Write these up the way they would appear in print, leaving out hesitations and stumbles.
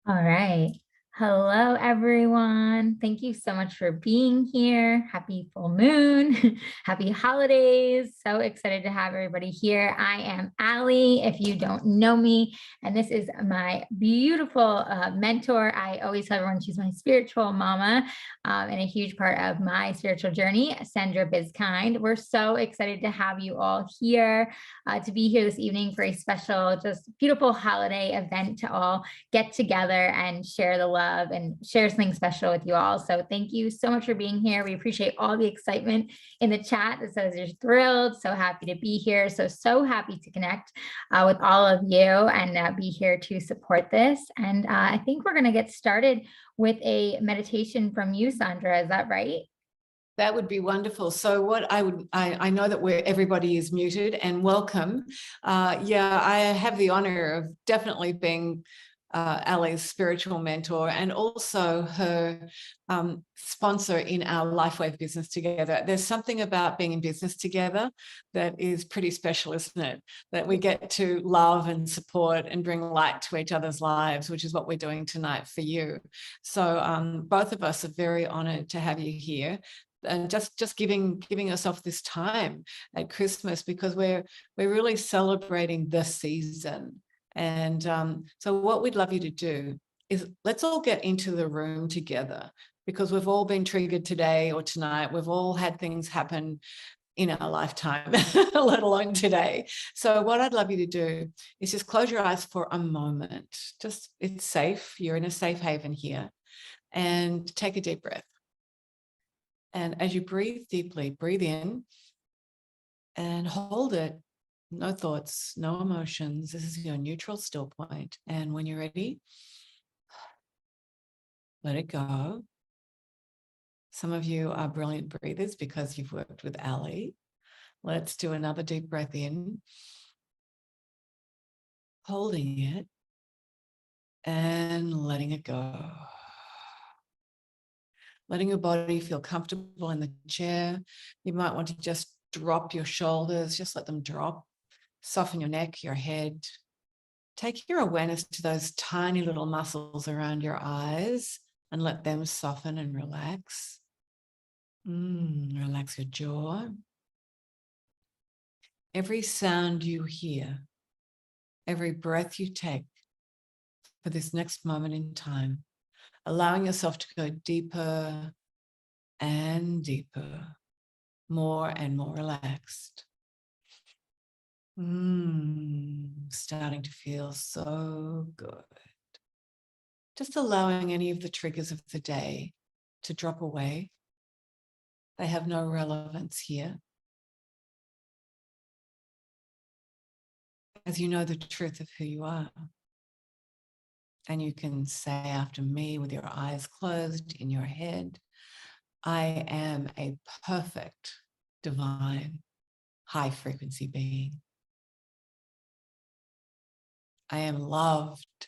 All right. Hello, everyone. Thank you so much for being here. Happy full moon. Happy holidays. So excited to have everybody here. I am Allie, if you don't know me, and this is my beautiful mentor. I always tell everyone she's my spiritual mama and a huge part of my spiritual journey, Sandra Biskind. We're so excited to have you all here, to be here this evening for a special, just beautiful holiday event to all get together and share the love and share something special with you all. So thank you so much for being here. We appreciate all the excitement in the chat that says you're thrilled, so happy to be here. So happy to connect with all of you and be here to support this. And I think we're going to get started with a meditation from you, Sandra. Is that right? That would be wonderful. So I know that everybody is muted, and welcome. Yeah, I have the honor of definitely being Allie's spiritual mentor and also her sponsor in our LifeWave business together. There's something about being in business together that is pretty special, isn't it? That we get to love and support and bring light to each other's lives, which is what we're doing tonight for you. So both of us are very honored to have you here. And just giving yourself this time at Christmas, because we're really celebrating the season. And so what we'd love you to do is let's all get into the room together, because we've all been triggered today or tonight. We've all had things happen in our lifetime, let alone today. So what I'd love you to do is just close your eyes for a moment. Just, it's safe. You're in a safe haven here. And take a deep breath. And as you breathe deeply, breathe in and hold it. No thoughts, no emotions. This is your neutral still point. And when you're ready, let it go. Some of you are brilliant breathers because you've worked with Allie. Let's do another deep breath in, holding it and letting it go. Letting your body feel comfortable in the chair. You might want to just drop your shoulders, just let them drop. Soften your neck, your head. Take your awareness to those tiny little muscles around your eyes and let them soften and relax. Relax your jaw. Every sound you hear, every breath you take for this next moment in time, allowing yourself to go deeper and deeper, more and more relaxed. Starting to feel so good. Just allowing any of the triggers of the day to drop away. They have no relevance here. As you know the truth of who you are. And you can say after me with your eyes closed in your head, I am a perfect, divine, high frequency being. I am loved.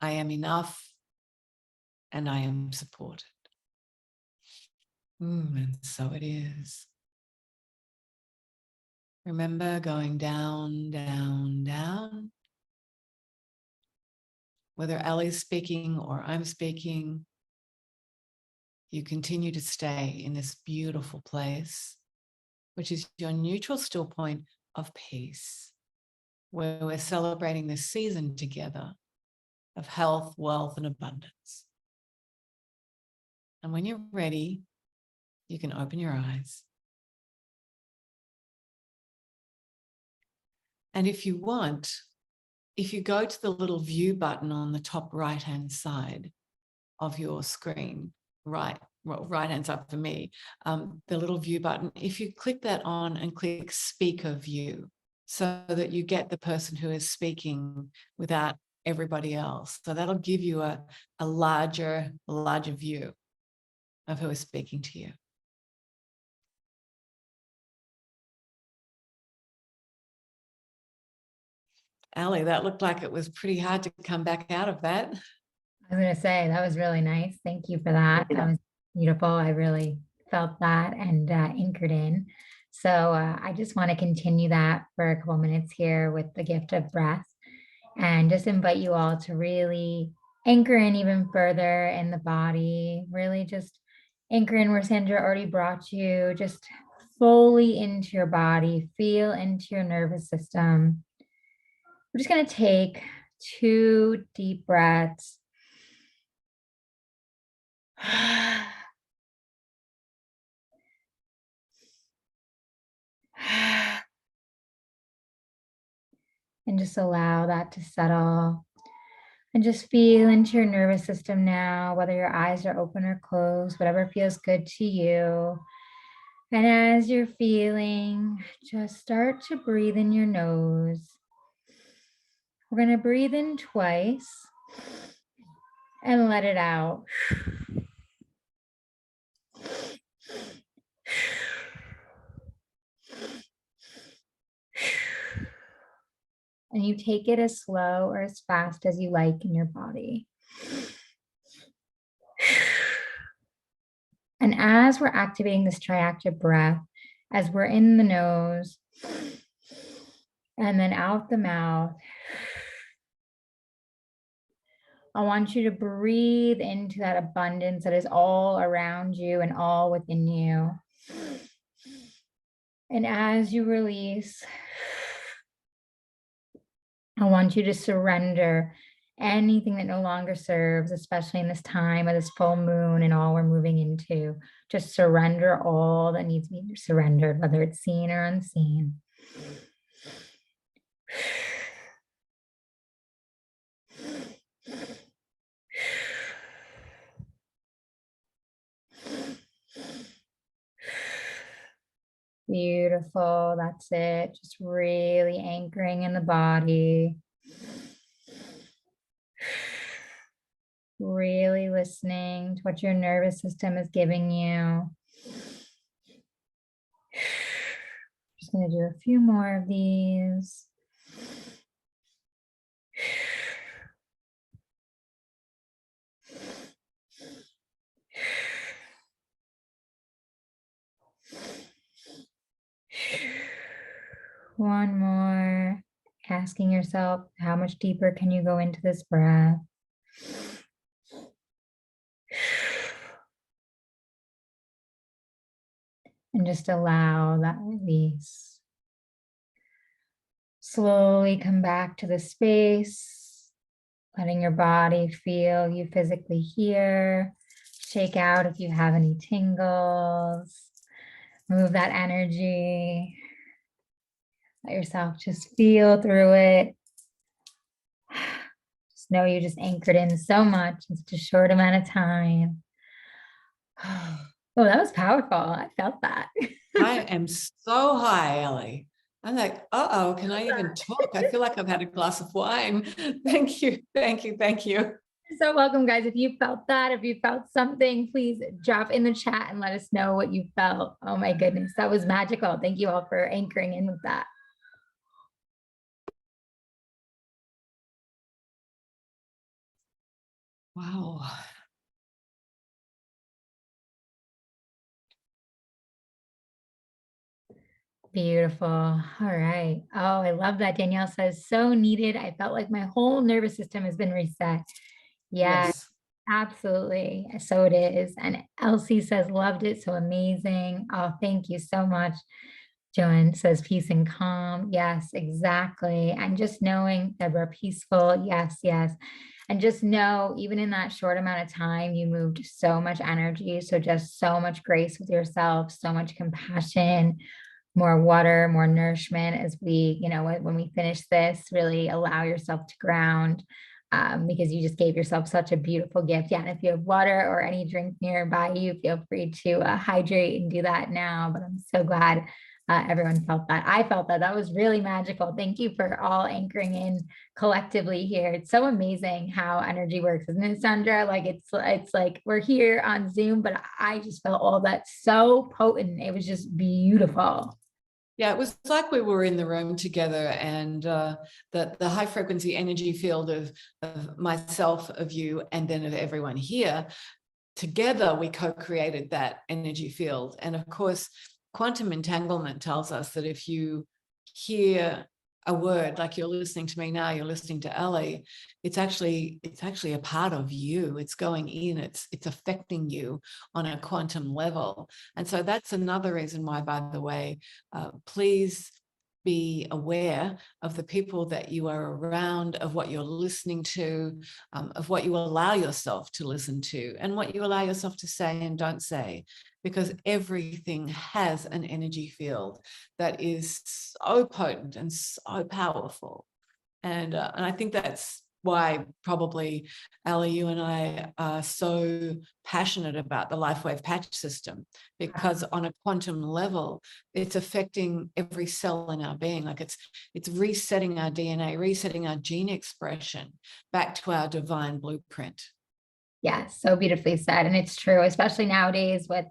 I am enough, and I am supported. And so it is. Remember going down, down, down. Whether Allie's speaking or I'm speaking, you continue to stay in this beautiful place, which is your neutral still point of peace, where we're celebrating this season together of health, wealth, and abundance. And when you're ready, you can open your eyes. And if you want, if you go to the little view button on the top right-hand side of your screen, right-hand side for me, the little view button, if you click that on and click speaker view, so that you get the person who is speaking without everybody else. So that'll give you a larger view of who is speaking to you. Allie, that looked like it was pretty hard to come back out of that. I was going to say, that was really nice. Thank you for that. That was beautiful. I really felt that and anchored in. So I just want to continue that for a couple minutes here with the gift of breath and just invite you all to really anchor in even further in the body, really just anchor in where Sandra already brought you, just fully into your body, feel into your nervous system. We're just going to take 2 deep breaths. And just allow that to settle. And just feel into your nervous system now, whether your eyes are open or closed, whatever feels good to you. And as you're feeling, just start to breathe in your nose. We're going to breathe in twice and let it out. And you take it as slow or as fast as you like in your body. And as we're activating this triactive breath, as we're in the nose and then out the mouth, I want you to breathe into that abundance that is all around you and all within you. And as you release, I want you to surrender anything that no longer serves, especially in this time of this full moon and all we're moving into. Just surrender all that needs to be surrendered, whether it's seen or unseen. Beautiful. That's it. Just really anchoring in the body. Really listening to what your nervous system is giving you. Just going to do a few more of these. One more. Asking yourself, how much deeper can you go into this breath? And just allow that release. Slowly come back to the space, letting your body feel you physically here. Shake out if you have any tingles. Move that energy. Let yourself just feel through it. Just know you just anchored in so much in such a short amount of time. Oh, that was powerful. I felt that. I am so high, Ellie. I'm like, uh-oh, can I even talk? I feel like I've had a glass of wine. Thank you, thank you, thank you. So welcome, guys. If you felt that, if you felt something, please drop in the chat and let us know what you felt. Oh my goodness, that was magical. Thank you all for anchoring in with that. Wow. Beautiful. All right. Oh, I love that. Danielle says, so needed. I felt like my whole nervous system has been reset. Yeah, Yes. absolutely. So it is. And Elsie says, loved it. So amazing. Oh, thank you so much. Joan says, peace and calm. Yes, exactly. And just knowing that we're peaceful. Yes, yes. And just know, even in that short amount of time, you moved so much energy. So just so much grace with yourself, so much compassion, more water, more nourishment as we, when we finish this, really allow yourself to ground, because you just gave yourself such a beautiful gift. Yeah. And if you have water or any drink nearby you, feel free to hydrate and do that now. But I'm so glad everyone felt that. I felt that. That was really magical. Thank you for all anchoring in collectively here. It's so amazing how energy works, isn't it, Sandra? Like it's like we're here on Zoom, but I just felt all that so potent. It was just beautiful. Yeah, it was like we were in the room together, and the high frequency energy field of myself, of you, and then of everyone here, together we co-created that energy field. And of course, quantum entanglement tells us that if you hear a word, like you're listening to me now, you're listening to Ellie, it's actually a part of you. It's going in, it's affecting you on a quantum level. And so that's another reason why, by the way, please be aware of the people that you are around, of what you're listening to, of what you allow yourself to listen to, and what you allow yourself to say and don't say, because everything has an energy field that is so potent and so powerful. And I think that's why probably, Ali, you and I are so passionate about the LifeWave patch system, because on a quantum level, it's affecting every cell in our being. Like it's resetting our DNA, resetting our gene expression back to our divine blueprint. Yeah, so beautifully said. And it's true, especially nowadays with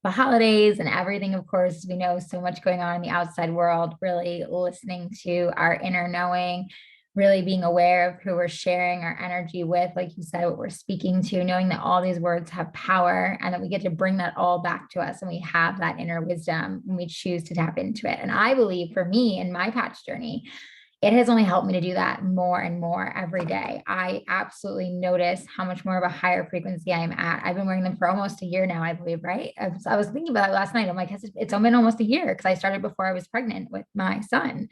the holidays and everything. Of course, we know so much going on in the outside world, really listening to our inner knowing, really being aware of who we're sharing our energy with, like you said, what we're speaking to, knowing that all these words have power and that we get to bring that all back to us. And we have that inner wisdom when we choose to tap into it. And I believe for me in my patch journey, it has only helped me to do that more and more every day. I absolutely notice how much more of a higher frequency I am at. I've been wearing them for almost a year now, I believe, right? I was thinking about it last night. I'm like, it's been almost a year because I started before I was pregnant with my son.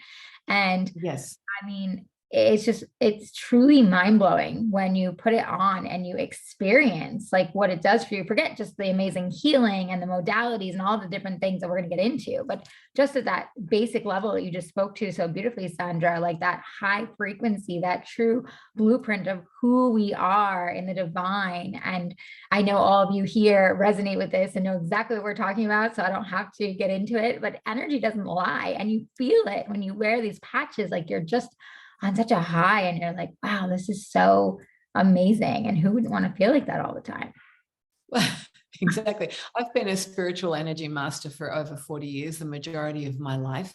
And Yes. I mean, it's truly mind blowing when you put it on and you experience like what it does for you. Forget just the amazing healing and the modalities and all the different things that we're going to get into, but just at that basic level that you just spoke to so beautifully, Sandra, like that high frequency, that true blueprint of who we are in the divine. And I know all of you here resonate with this and know exactly what we're talking about, so I don't have to get into it, but energy doesn't lie. And you feel it when you wear these patches, like you're just on such a high and you're like, wow, this is so amazing. And who wouldn't want to feel like that all the time? Exactly. I've been a spiritual energy master for over 40 years, the majority of my life.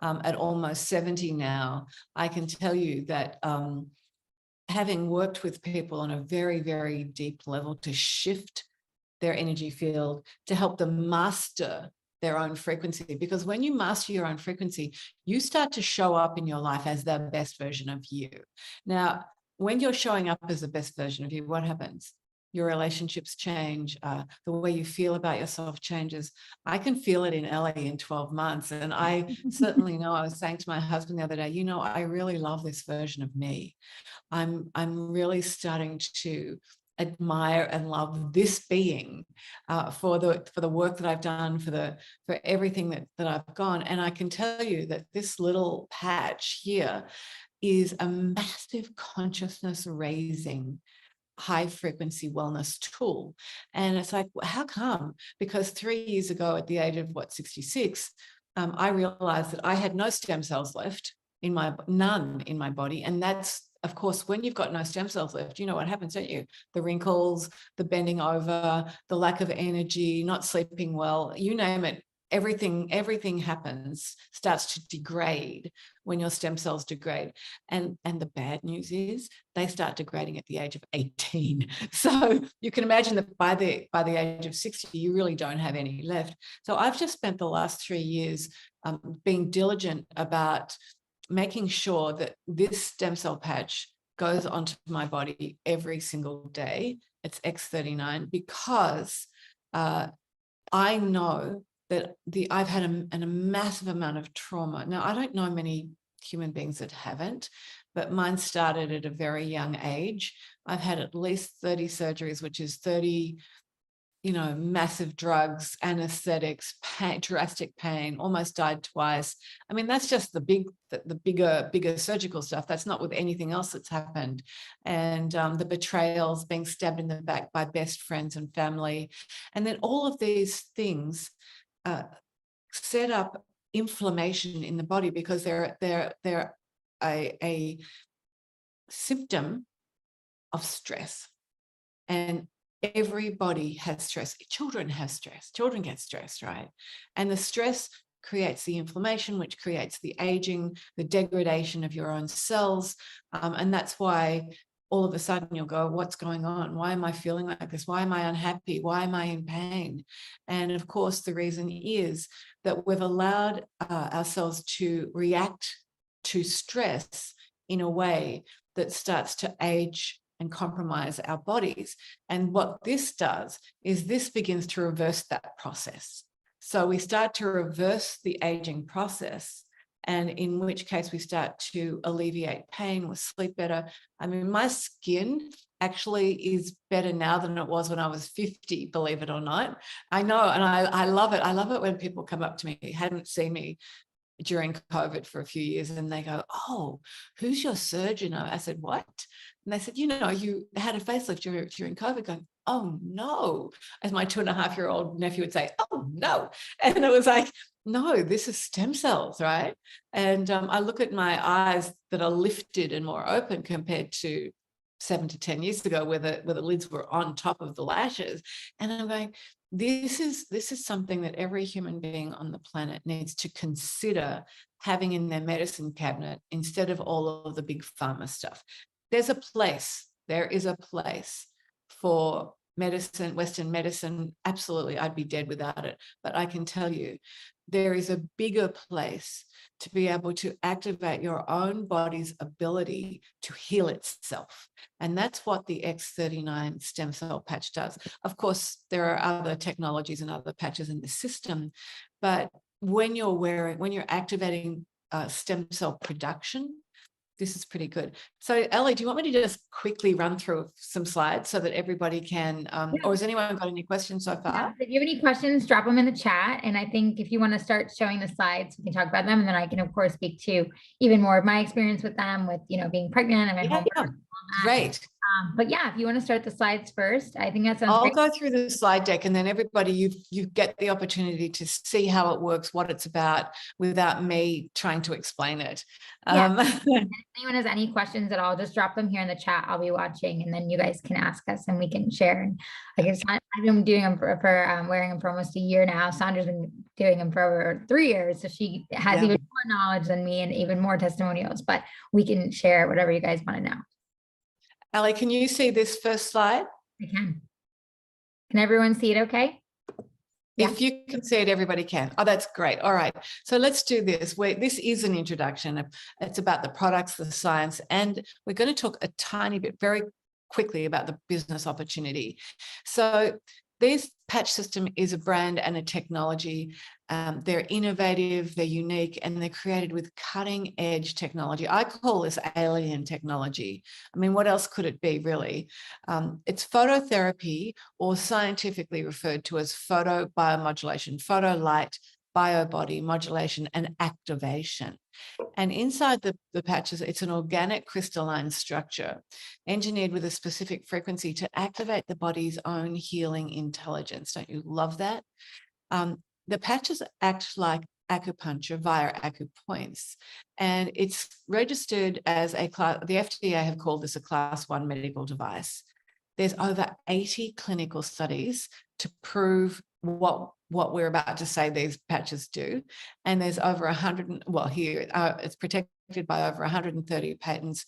At almost 70 now, I can tell you that having worked with people on a very, very deep level to shift their energy field, to help them master their own frequency, because when you master your own frequency, you start to show up in your life as the best version of you. Now, when you're showing up as the best version of you, what happens? Your relationships change, the way you feel about yourself changes. I can feel it in Ellie in 12 months. And I certainly know, I was saying to my husband the other day, you know, I really love this version of me. I'm really starting to admire and love this being for the work that I've done, for everything that I've gone. And I can tell you that this little patch here is a massive consciousness raising high frequency wellness tool. And it's like, how come? Because 3 years ago, at the age of 66, I realized that I had no stem cells left none in my body. And that's, of course, when you've got no stem cells left, you know what happens, don't you? The wrinkles, the bending over, the lack of energy, not sleeping well, you name it. Everything happens, starts to degrade when your stem cells degrade. And the bad news is they start degrading at the age of 18. So you can imagine that by the age of 60, you really don't have any left. So I've just spent the last 3 years being diligent about making sure that this stem cell patch goes onto my body every single day. It's X39 because I know that I've had a massive amount of trauma. Now, I don't know many human beings that haven't, but mine started at a very young age. I've had at least 30 surgeries, which is 30, massive drugs, anesthetics, drastic pain, almost died twice. I mean, that's just the bigger surgical stuff. That's not with anything else that's happened. And the betrayals, being stabbed in the back by best friends and family. And then all of these things set up inflammation in the body because they're a symptom of stress. And everybody has stress. Children have stress. Children get stressed, right? And the stress creates the inflammation, which creates the aging, the degradation of your own cells. And that's why all of a sudden you'll go, what's going on? Why am I feeling like this? Why am I unhappy? Why am I in pain? And of course, the reason is that we've allowed ourselves to react to stress in a way that starts to age and compromise our bodies. And what this does is this begins to reverse that process. So we start to reverse the aging process, and in which case we start to alleviate pain, we sleep better. I mean, my skin actually is better now than it was when I was 50, believe it or not. I know, and I love it. I love it when people come up to me, hadn't seen me during COVID for a few years, and they go, oh, who's your surgeon? I said, what? And they said, you had a facelift during COVID. Going, oh no, as my 2.5-year-old nephew would say, oh no. And it was like, no, this is stem cells, right? And I look at my eyes that are lifted and more open compared to 7 to 10 years ago, where the lids were on top of the lashes. And I'm going, this is something that every human being on the planet needs to consider having in their medicine cabinet instead of all of the big pharma stuff. There is a place for medicine, Western medicine. Absolutely, I'd be dead without it. But I can tell you, there is a bigger place to be able to activate your own body's ability to heal itself. And that's what the X39 stem cell patch does. Of course, there are other technologies and other patches in the system, but when you're activating stem cell production, this is pretty good. So Ellie, do you want me to just quickly run through some slides so that everybody can, or has anyone got any questions so far? Yeah, if you have any questions, drop them in the chat. And I think if you want to start showing the slides, we can talk about them. And then I can, of course, speak to even more of my experience with them, with, being pregnant and at home. Great. But yeah, if you want to start the slides first, I think that sounds I'll great. go through the slide deck, and then everybody, you get the opportunity to see how it works, what it's about, without me trying to explain it. Yeah. If anyone has any questions at all, just drop them here in the chat. I'll be watching, and then you guys can ask us and we can share. And I guess I've been doing them for wearing them for almost a year now. Sandra's been doing them for over 3 years, so she has even more knowledge than me and even more testimonials. But we can share whatever you guys want to know. Ellie, can you see this first slide? I can. Can everyone see it okay? If you can see it, everybody can. Oh, that's great. All right. So let's do this. This is an introduction. It's about the products, the science, and we're going to talk a tiny bit, very quickly, about the business opportunity. So this patch system is a brand and a technology. They're innovative, they're unique, and they're created with cutting edge technology. I call this alien technology. I mean, what else could it be, really? It's phototherapy, or scientifically referred to as photobiomodulation, photo light, biobody modulation, and activation. And inside the patches, it's an organic crystalline structure engineered with a specific frequency to activate the body's own healing intelligence. Don't you love that? The patches act like acupuncture via acupoints, and it's registered as a class. The FDA have called this a Class 1 medical device. There's over 80 clinical studies to prove what we're about to say these patches do. And there's over 100, it's protected by over 130 patents.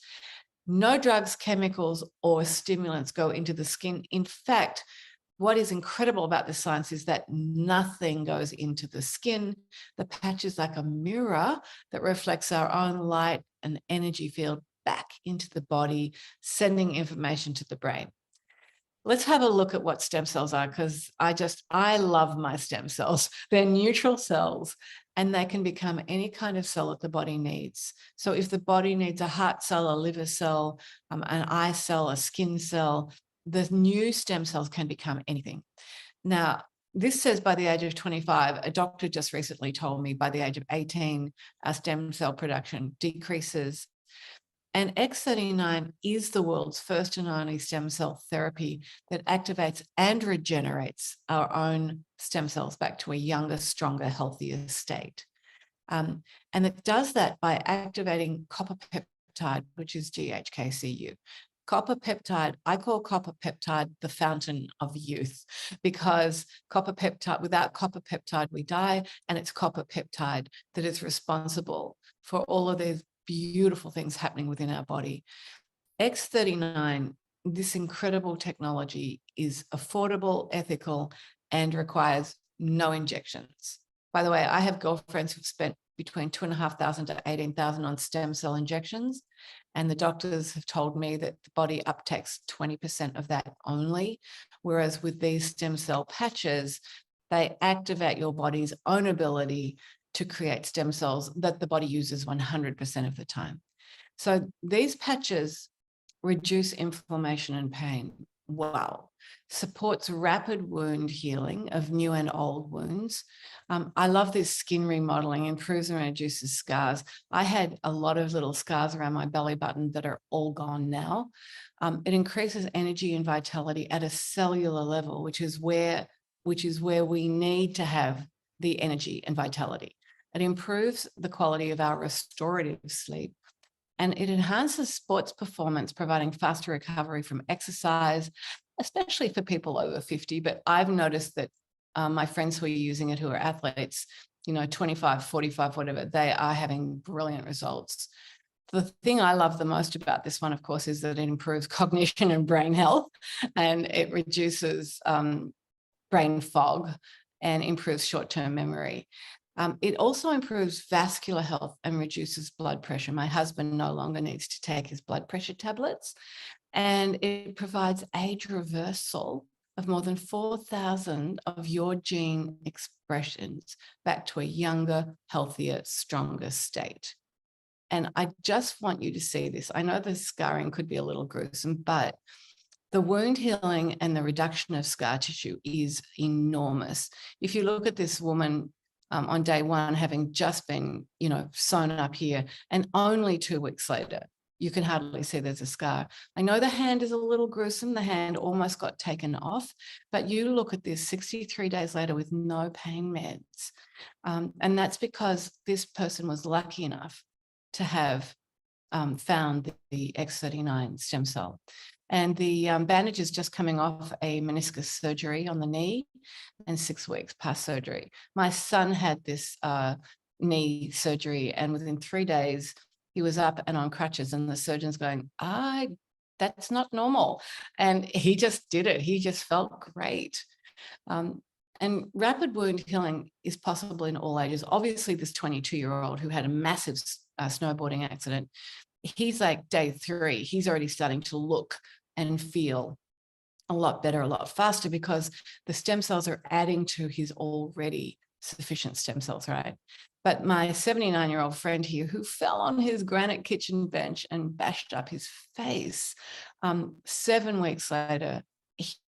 No drugs, chemicals, or stimulants go into the skin. In fact, what is incredible about the science is that nothing goes into the skin. The patch is like a mirror that reflects our own light and energy field back into the body, sending information to the brain. Let's have a look at what stem cells are, because I love my stem cells. They're neutral cells, and they can become any kind of cell that the body needs. So if the body needs a heart cell, a liver cell, an eye cell, a skin cell, the new stem cells can become anything. Now, this says by the age of 25, a doctor just recently told me by the age of 18, our stem cell production decreases. And X39 is the world's first and only stem cell therapy that activates and regenerates our own stem cells back to a younger, stronger, healthier state. And it does that by activating copper peptide, which is GHKCU. Copper peptide, I call copper peptide the fountain of youth, because without copper peptide, we die, and it's copper peptide that is responsible for all of these beautiful things happening within our body. X39, this incredible technology, is affordable, ethical, and requires no injections. By the way, I have girlfriends who've spent between $2,500 to $18,000 on stem cell injections. And the doctors have told me that the body uptakes 20% of that only. Whereas with these stem cell patches, they activate your body's own ability to create stem cells that the body uses 100% of the time. So these patches reduce inflammation and pain. Wow. Supports rapid wound healing of new and old wounds. I love this skin remodeling, improves and reduces scars. I had a lot of little scars around my belly button that are all gone now. It increases energy and vitality at a cellular level, which is where we need to have the energy and vitality. It improves the quality of our restorative sleep. And it enhances sports performance, providing faster recovery from exercise, especially for people over 50. But I've noticed that my friends who are using it, who are athletes, 25, 45, whatever, they are having brilliant results. The thing I love the most about this one, of course, is that it improves cognition and brain health, and it reduces brain fog and improves short-term memory. It also improves vascular health and reduces blood pressure. My husband no longer needs to take his blood pressure tablets, and it provides age reversal of more than 4,000 of your gene expressions back to a younger, healthier, stronger state. And I just want you to see this. I know the scarring could be a little gruesome, but the wound healing and the reduction of scar tissue is enormous. If you look at this woman on day one, having just been, sewn up here, and only 2 weeks later, you can hardly see there's a scar. I know the hand is a little gruesome. The hand almost got taken off, but you look at this 63 days later with no pain meds. And that's because this person was lucky enough to have found the X39 stem cell. And the bandage is just coming off a meniscus surgery on the knee and 6 weeks past surgery. My son had this knee surgery, and within 3 days, he was up and on crutches, and the surgeon's going, that's not normal. And he just did it. He just felt great. And rapid wound healing is possible in all ages. Obviously, this 22-year-old who had a massive snowboarding accident, he's like day 3. He's already starting to look and feel a lot better, a lot faster, because the stem cells are adding to his already sufficient stem cells, right? But my 79-year-old friend here, who fell on his granite kitchen bench and bashed up his face, 7 weeks later,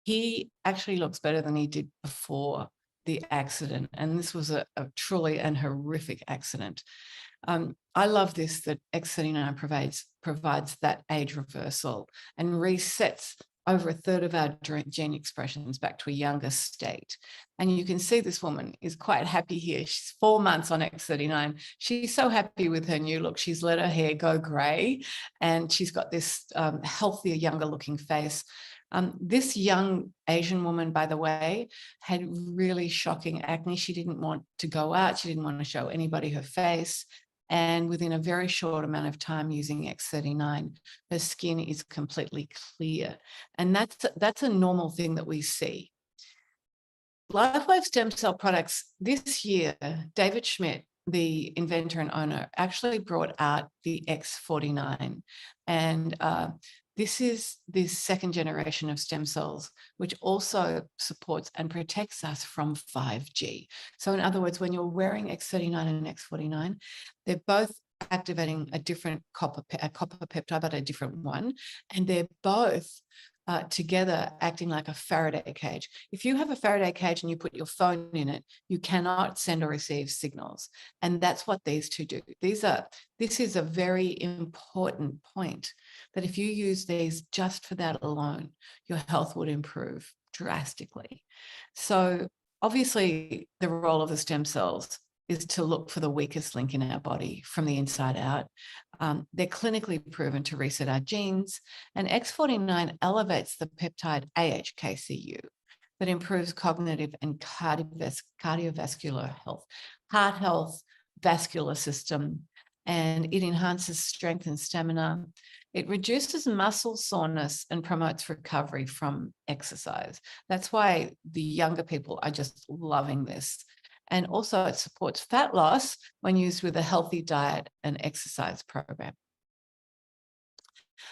he actually looks better than he did before the accident. And this was a truly and horrific accident. I love this, that X39 provides that age reversal and resets over 1/3 of our gene expressions back to a younger state. And you can see this woman is quite happy here. She's 4 months on X39. She's so happy with her new look. She's let her hair go gray, and she's got this healthier, younger looking face. This young Asian woman, by the way, had really shocking acne. She didn't want to go out. She didn't want to show anybody her face. And within a very short amount of time using X39, her skin is completely clear. And that's a normal thing that we see. LifeWave stem cell products this year, David Schmidt, the inventor and owner, actually brought out the X49. And this is the 2nd generation of stem cells, which also supports and protects us from 5G. So in other words, when you're wearing X39 and X49, they're both activating a different copper peptide, but a different one. And they're both together acting like a Faraday cage. If you have a Faraday cage and you put your phone in it, you cannot send or receive signals. And that's what these two do. This is a very important point, that if you use these just for that alone, your health would improve drastically. So obviously the role of the stem cells is to look for the weakest link in our body from the inside out. They're clinically proven to reset our genes, and X49 elevates the peptide AHKCU that improves cognitive and cardiovascular health, heart health, vascular system, and it enhances strength and stamina. It reduces muscle soreness and promotes recovery from exercise. That's why the younger people are just loving this. And also it supports fat loss when used with a healthy diet and exercise program.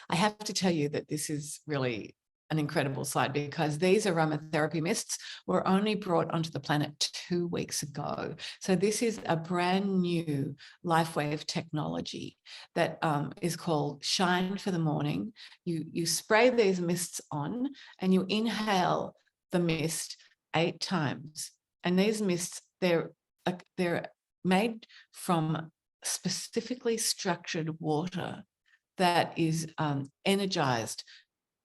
I have to tell you that this is really an incredible slide, because these aromatherapy mists were only brought onto the planet 2 weeks ago. So this is a brand new LifeWave technology that is called Shine for the Morning. You spray these mists on and you inhale the mist 8 times. And these mists, they're made from specifically structured water that is energized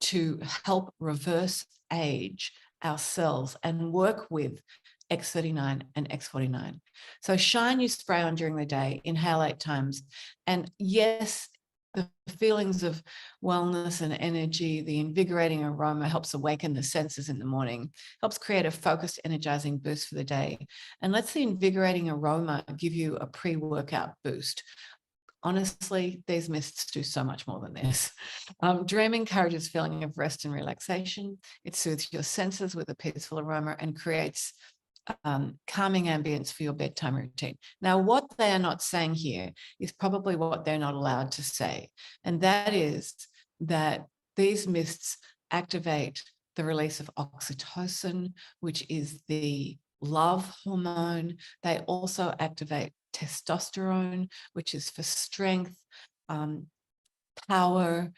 to help reverse age our cells and work with X39 and X49. So Shine you spray on during the day, inhale 8 times. And yes, the feelings of wellness and energy, the invigorating aroma helps awaken the senses in the morning, helps create a focused, energizing boost for the day, and lets the invigorating aroma give you a pre-workout boost. Honestly, these mists do so much more than this. Dream encourages feeling of rest and relaxation. It soothes your senses with a peaceful aroma and creates calming ambience for your bedtime routine. Now, what they are not saying here is probably what they're not allowed to say. And that is that these mists activate the release of oxytocin, which is the love hormone. They also activate testosterone, which is for strength, power,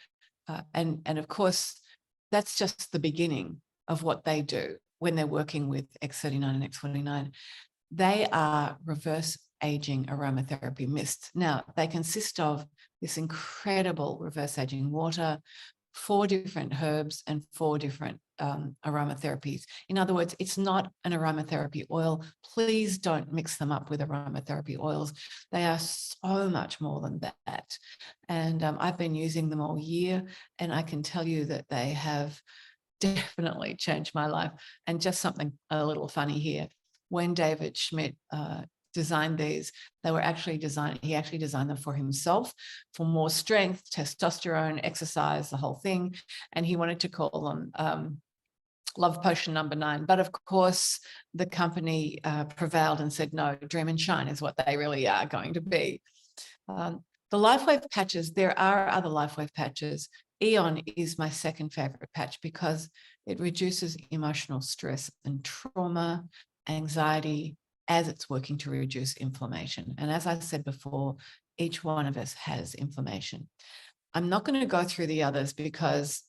and of course, that's just the beginning of what they do when they're working with X39 and X49. They are reverse aging aromatherapy mists. Now, they consist of this incredible reverse aging water, 4 different herbs, and 4 different aromatherapies. In other words, it's not an aromatherapy oil. Please don't mix them up with aromatherapy oils. They are so much more than that. And I've been using them all year, and I can tell you that they have definitely changed my life. And just something a little funny here. When David Schmidt designed these, he actually designed them for himself, for more strength, testosterone, exercise, the whole thing. And he wanted to call them Love Potion number 9. But of course, the company prevailed and said, no, Dream and Shine is what they really are going to be. The LifeWave patches, there are other LifeWave patches. Eon is my second favorite patch because it reduces emotional stress and trauma, anxiety, as it's working to reduce inflammation. And as I said before, each one of us has inflammation. I'm not going to go through the others because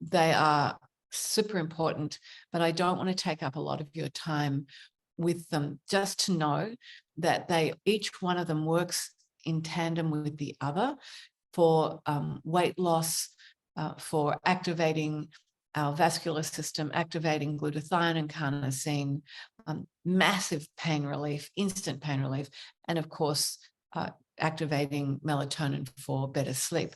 they are super important, but I don't want to take up a lot of your time with them. Just to know that each one of them works in tandem with the other for weight loss, for activating our vascular system, activating glutathione and carnosine, massive pain relief, instant pain relief, and of course, activating melatonin for better sleep.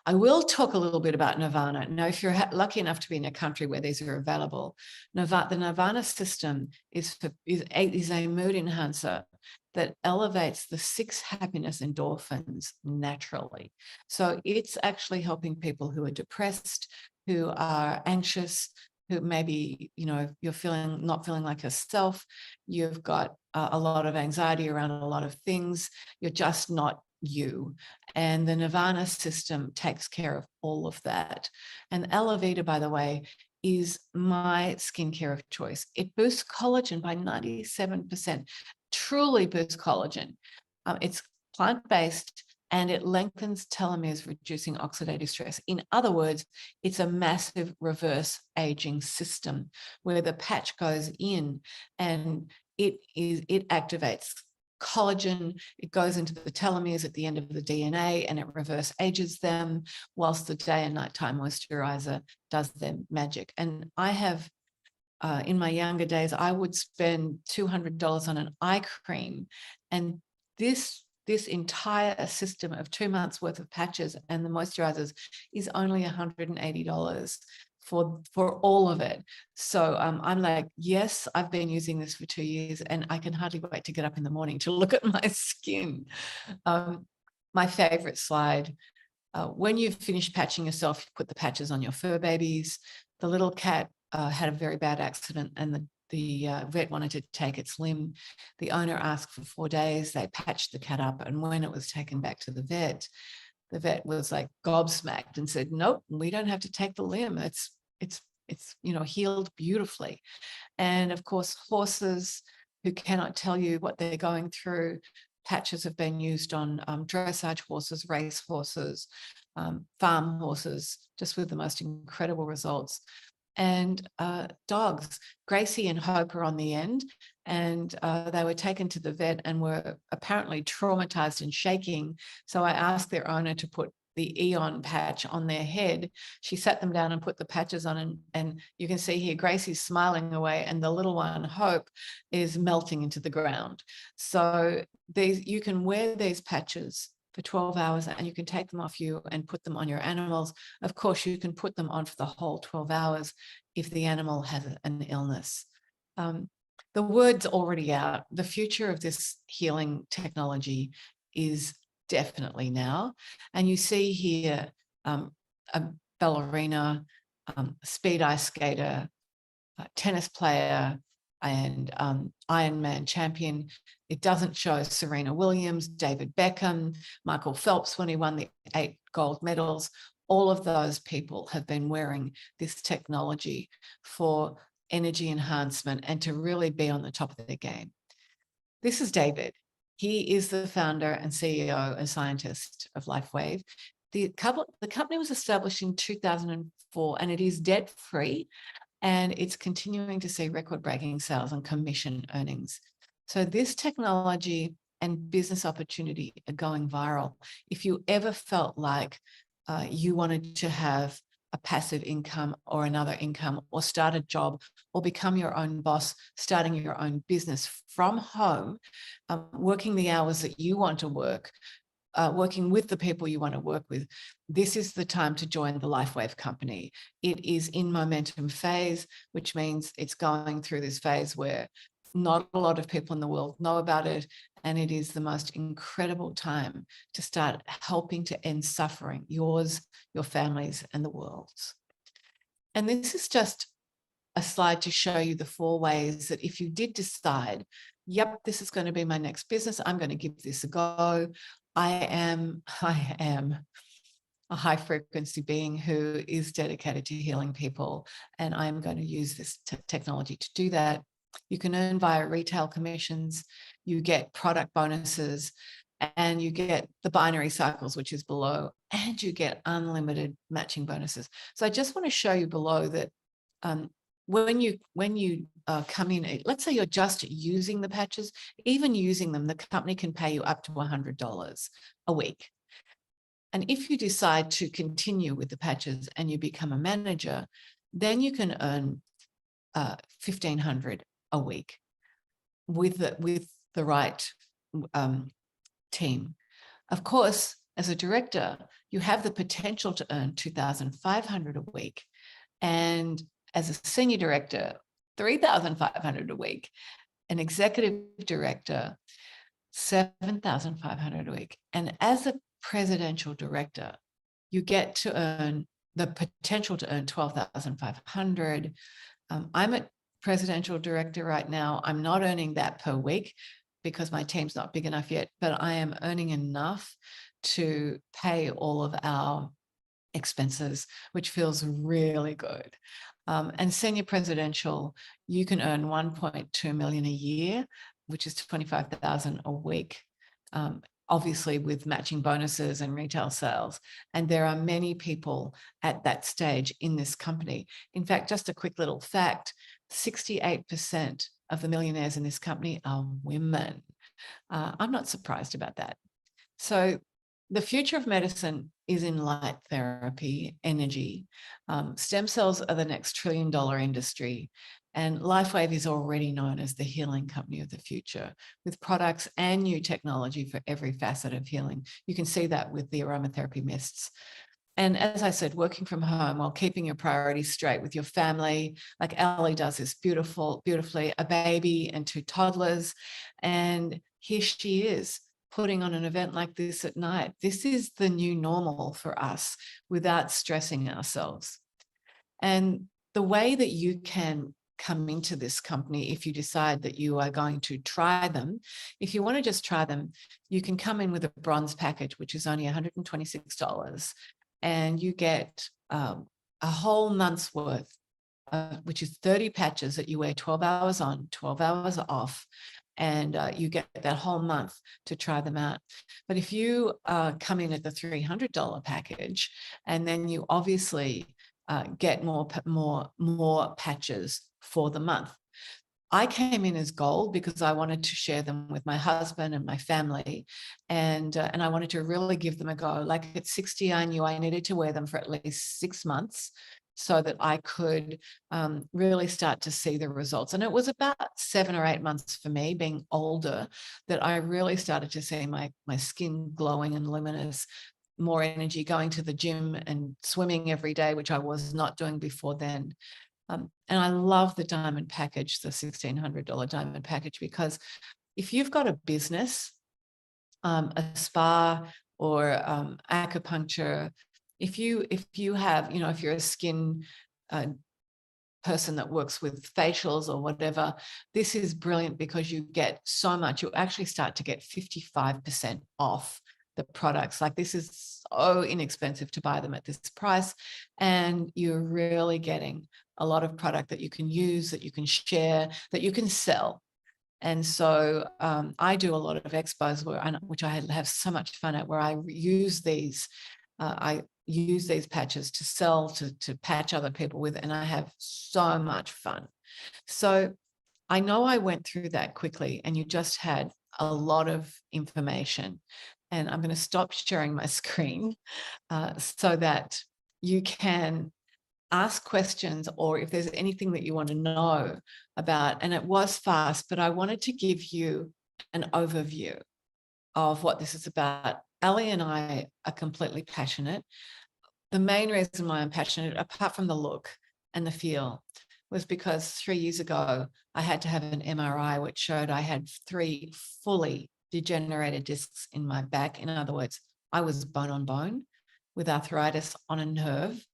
I will talk a little bit about Nirvana. Now, if you're lucky enough to be in a country where these are available, the Nirvana system is a mood enhancer that elevates the 6 happiness endorphins naturally. So it's actually helping people who are depressed, who are anxious, who maybe, you're not feeling like yourself, you've got a lot of anxiety around a lot of things, you're just not you. And the Nirvana system takes care of all of that. And Aloe Vita, by the way, is my skincare of choice. It boosts collagen by 97%, truly boosts collagen. It's plant-based and it lengthens telomeres, reducing oxidative stress. In other words, it's a massive reverse aging system where the patch goes in and it activates collagen, it goes into the telomeres at the end of the DNA and it reverse ages them, whilst the day and nighttime moisturizer does their magic. And I have, in my younger days, I would spend $200 on an eye cream, and this entire system of 2 months worth of patches and the moisturizers is only $180 for all of it. So I'm like, yes, I've been using this for 2 years and I can hardly wait to get up in the morning to look at my skin. My favorite slide, when you've finished patching yourself, you put the patches on your fur babies. The little cat had a very bad accident and the vet wanted to take its limb. The owner asked for 4 days. They patched the cat up, and when it was taken back to the vet was like gobsmacked and said, "Nope, we don't have to take the limb. It's healed beautifully." And of course, horses who cannot tell you what they're going through, patches have been used on dressage horses, race horses, farm horses, just with the most incredible results. And dogs, Gracie and Hope are on the end, and they were taken to the vet and were apparently traumatized and shaking. So I asked their owner to put the Eon patch on their head. She sat them down and put the patches on, and you can see here Gracie's smiling away and the little one, Hope, is melting into the ground. So you can wear these patches for 12 hours and you can take them off you and put them on your animals. Of course, you can put them on for the whole 12 hours if the animal has an illness. The word's already out. The future of this healing technology is definitely now. And you see here a ballerina, speed ice skater, tennis player, and Ironman champion. It doesn't show Serena Williams, David Beckham, Michael Phelps when he won the 8 gold medals. All of those people have been wearing this technology for energy enhancement and to really be on the top of their game. This is David. He is the founder and CEO and scientist of LifeWave. The company was established in 2004 and it is debt-free, and it's continuing to see record-breaking sales and commission earnings. So this technology and business opportunity are going viral. If you ever felt like you wanted to have a passive income or another income, or start a job, or become your own boss, starting your own business from home, working the hours that you want to work, working with the people you want to work with, this is the time to join the LifeWave company. It is in momentum phase, which means it's going through this phase where not a lot of people in the world know about it. And it is the most incredible time to start helping to end suffering, yours, your families, and the world's. And this is just a slide to show you the 4 ways that if you did decide, yep, this is going to be my next business, I'm going to give this a go. I am a high frequency being who is dedicated to healing people, and I'm going to use this technology to do that. You can earn via retail commissions, you get product bonuses, and you get the binary cycles, which is below, and you get unlimited matching bonuses. So I just want to show you below that when you come in, let's say you're just using the patches, even using them, the company can pay you up to $100 a week. And if you decide to continue with the patches and you become a manager, then you can earn $1,500 a week with the right team. Of course, as a director, you have the potential to earn $2,500 a week, and as a senior director, $3,500 a week, an executive director, $7,500 a week, and as a presidential director, you get to earn the potential to earn $12,500. I'm a presidential director right now. I'm not earning that per week because my team's not big enough yet, but I am earning enough to pay all of our expenses, which feels really good. And senior presidential, you can earn 1.2 million a year, which is 25,000 a week, obviously with matching bonuses and retail sales. And there are many people at that stage in this company. In fact, just a quick little fact, 68% of the millionaires in this company are women. I'm not surprised about that. So the future of medicine is in light therapy, energy. Stem cells are the next trillion-dollar industry. And LifeWave is already known as the healing company of the future, with products and new technology for every facet of healing. You can see that with the aromatherapy mists. And as I said, working from home while keeping your priorities straight with your family, like Ellie does this beautifully, a baby and 2 toddlers. And here she is putting on an event like this at night. This is the new normal for us without stressing ourselves. And the way that you can come into this company, if you decide that you are going to try them, if you want to just try them, you can come in with a bronze package, which is only $126. And you get a whole month's worth, which is 30 patches that you wear 12 hours on, 12 hours off. And you get that whole month to try them out. But if you come in at the $300 package, and then you obviously get more patches for the month. I came in as gold because I wanted to share them with my husband and my family, and I wanted to really give them a go. Like at 60, I knew I needed to wear them for at least 6 months so that I could really start to see the results. And it was about 7 or 8 months for me, being older, that I really started to see my skin glowing and luminous, more energy, going to the gym and swimming every day, which I was not doing before then. And I love the diamond package, the $1,600 diamond package, because if you've got a business, a spa or acupuncture, if you have, if you're a skin person that works with facials or whatever, this is brilliant because you get so much. You actually start to get 55% off the products. Like, this is so inexpensive to buy them at this price, and you're really getting a lot of product that you can use, that you can share, that you can sell. And so I do a lot of expos which I have so much fun at, where I use these patches to sell, to patch other people with, and I have so much fun. So I know I went through that quickly, and you just had a lot of information. And I'm going to stop sharing my screen so that you can ask questions, or if there's anything that you want to know about. And it was fast, but I wanted to give you an overview of what this is about. Ali and I are completely passionate. The main reason why I'm passionate, apart from the look and the feel, was because 3 years ago, I had to have an MRI, which showed I had 3 fully degenerated discs in my back. In other words, I was bone on bone with arthritis on a nerve.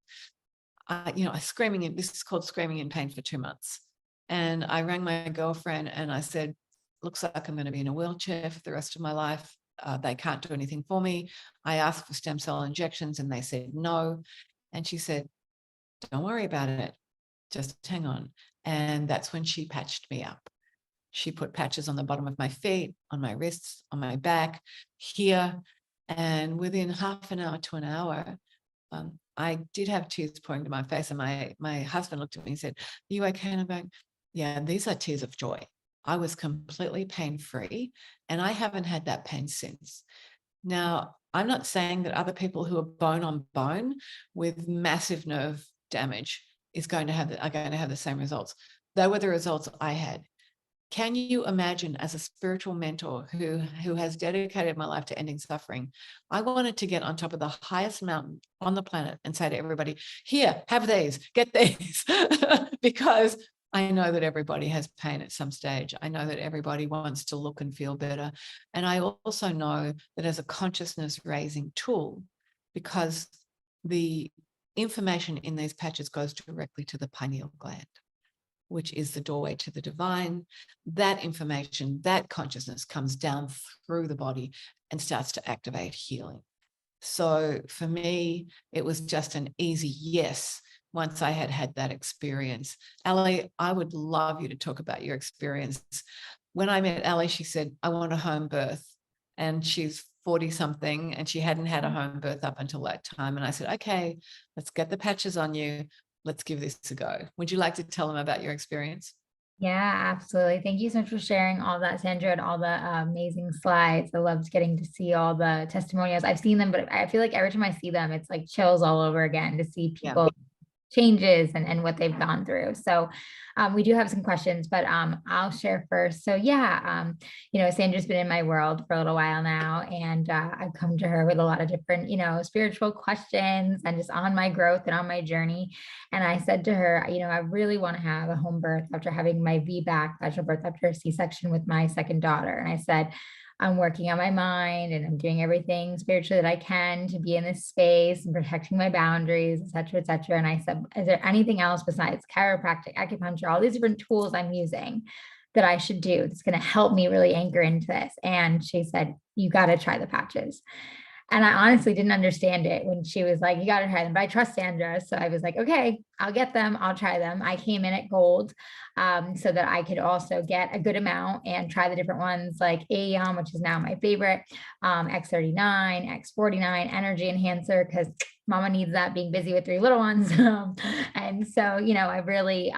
This is called screaming in pain for 2 months. And I rang my girlfriend and I said, looks like I'm going to be in a wheelchair for the rest of my life. They can't do anything for me. I asked for stem cell injections and they said no. And she said, don't worry about it. Just hang on. And that's when she patched me up. She put patches on the bottom of my feet, on my wrists, on my back, here. And within half an hour to an hour, I did have tears pouring to my face. And my husband looked at me and said, are you okay? And I'm going, yeah, these are tears of joy. I was completely pain-free, and I haven't had that pain since. Now, I'm not saying that other people who are bone on bone with massive nerve damage are going to have the same results. They were the results I had. Can you imagine, as a spiritual mentor who has dedicated my life to ending suffering, I wanted to get on top of the highest mountain on the planet and say to everybody, here, have these, get these, because I know that everybody has pain at some stage. I know that everybody wants to look and feel better. And I also know that as a consciousness raising tool, because the information in these patches goes directly to the pineal gland, which is the doorway to the divine. That information, that consciousness comes down through the body and starts to activate healing. So for me, it was just an easy yes once I had that experience. Ali, I would love you to talk about your experience. When I met Ali, she said, I want a home birth. And she's 40 something and she hadn't had a home birth up until that time. And I said, okay, let's get the patches on you. Let's give this a go. Would you like to tell them about your experience? Yeah, absolutely. Thank you so much for sharing all that, Sandra, and all the amazing slides. I loved getting to see all the testimonials. I've seen them, but I feel like every time I see them, it's like chills all over again to see Yeah. people changes and what they've gone through. So we do have some questions, but I'll share first. So yeah, Sandra's been in my world for a little while now, and I've come to her with a lot of different, spiritual questions and just on my growth and on my journey. And I said to her, I really want to have a home birth after having my VBAC, vaginal birth after a C-section with my second daughter. And I said, I'm working on my mind and I'm doing everything spiritually that I can to be in this space and protecting my boundaries, et cetera, et cetera. And I said, is there anything else besides chiropractic, acupuncture, all these different tools I'm using that I should do that's going to help me really anchor into this? And she said, you got to try the patches. And I honestly didn't understand it when she was like, you got to try them. But I trust Sandra. So I was like, okay, I'll get them. I'll try them. I came in at gold so that I could also get a good amount and try the different ones like Aeon, which is now my favorite, X39, X49, Energy Enhancer, because mama needs that being busy with 3 little ones. And so, I really,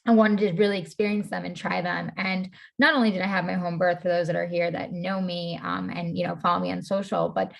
I wanted to really experience them and try them. And not only did I have my home birth for those that are here that know me and follow me on social, but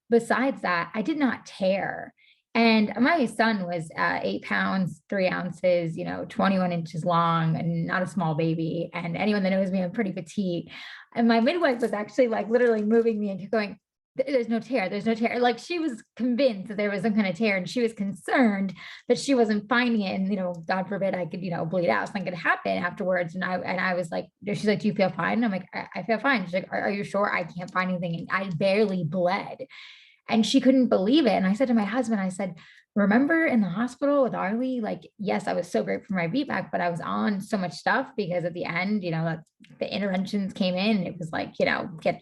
besides that, I did not tear. And my son was 8 pounds, 3 ounces, 21 inches long, and not a small baby. And anyone that knows me, I'm pretty petite. And my midwife was actually like literally moving me and going, there's no tear, there's no tear. Like she was convinced that there was some kind of tear, and she was concerned that she wasn't finding it. And, God forbid I could, bleed out. Something could happen afterwards. And I was like, she's like, do you feel fine? And I'm like, I feel fine. She's like, are you sure? I can't find anything. And I barely bled. And she couldn't believe it. And I said to my husband, I said, remember in the hospital with Arlie, like, yes, I was so great for my VBAC, but I was on so much stuff because at the end, the interventions came in. It was like, get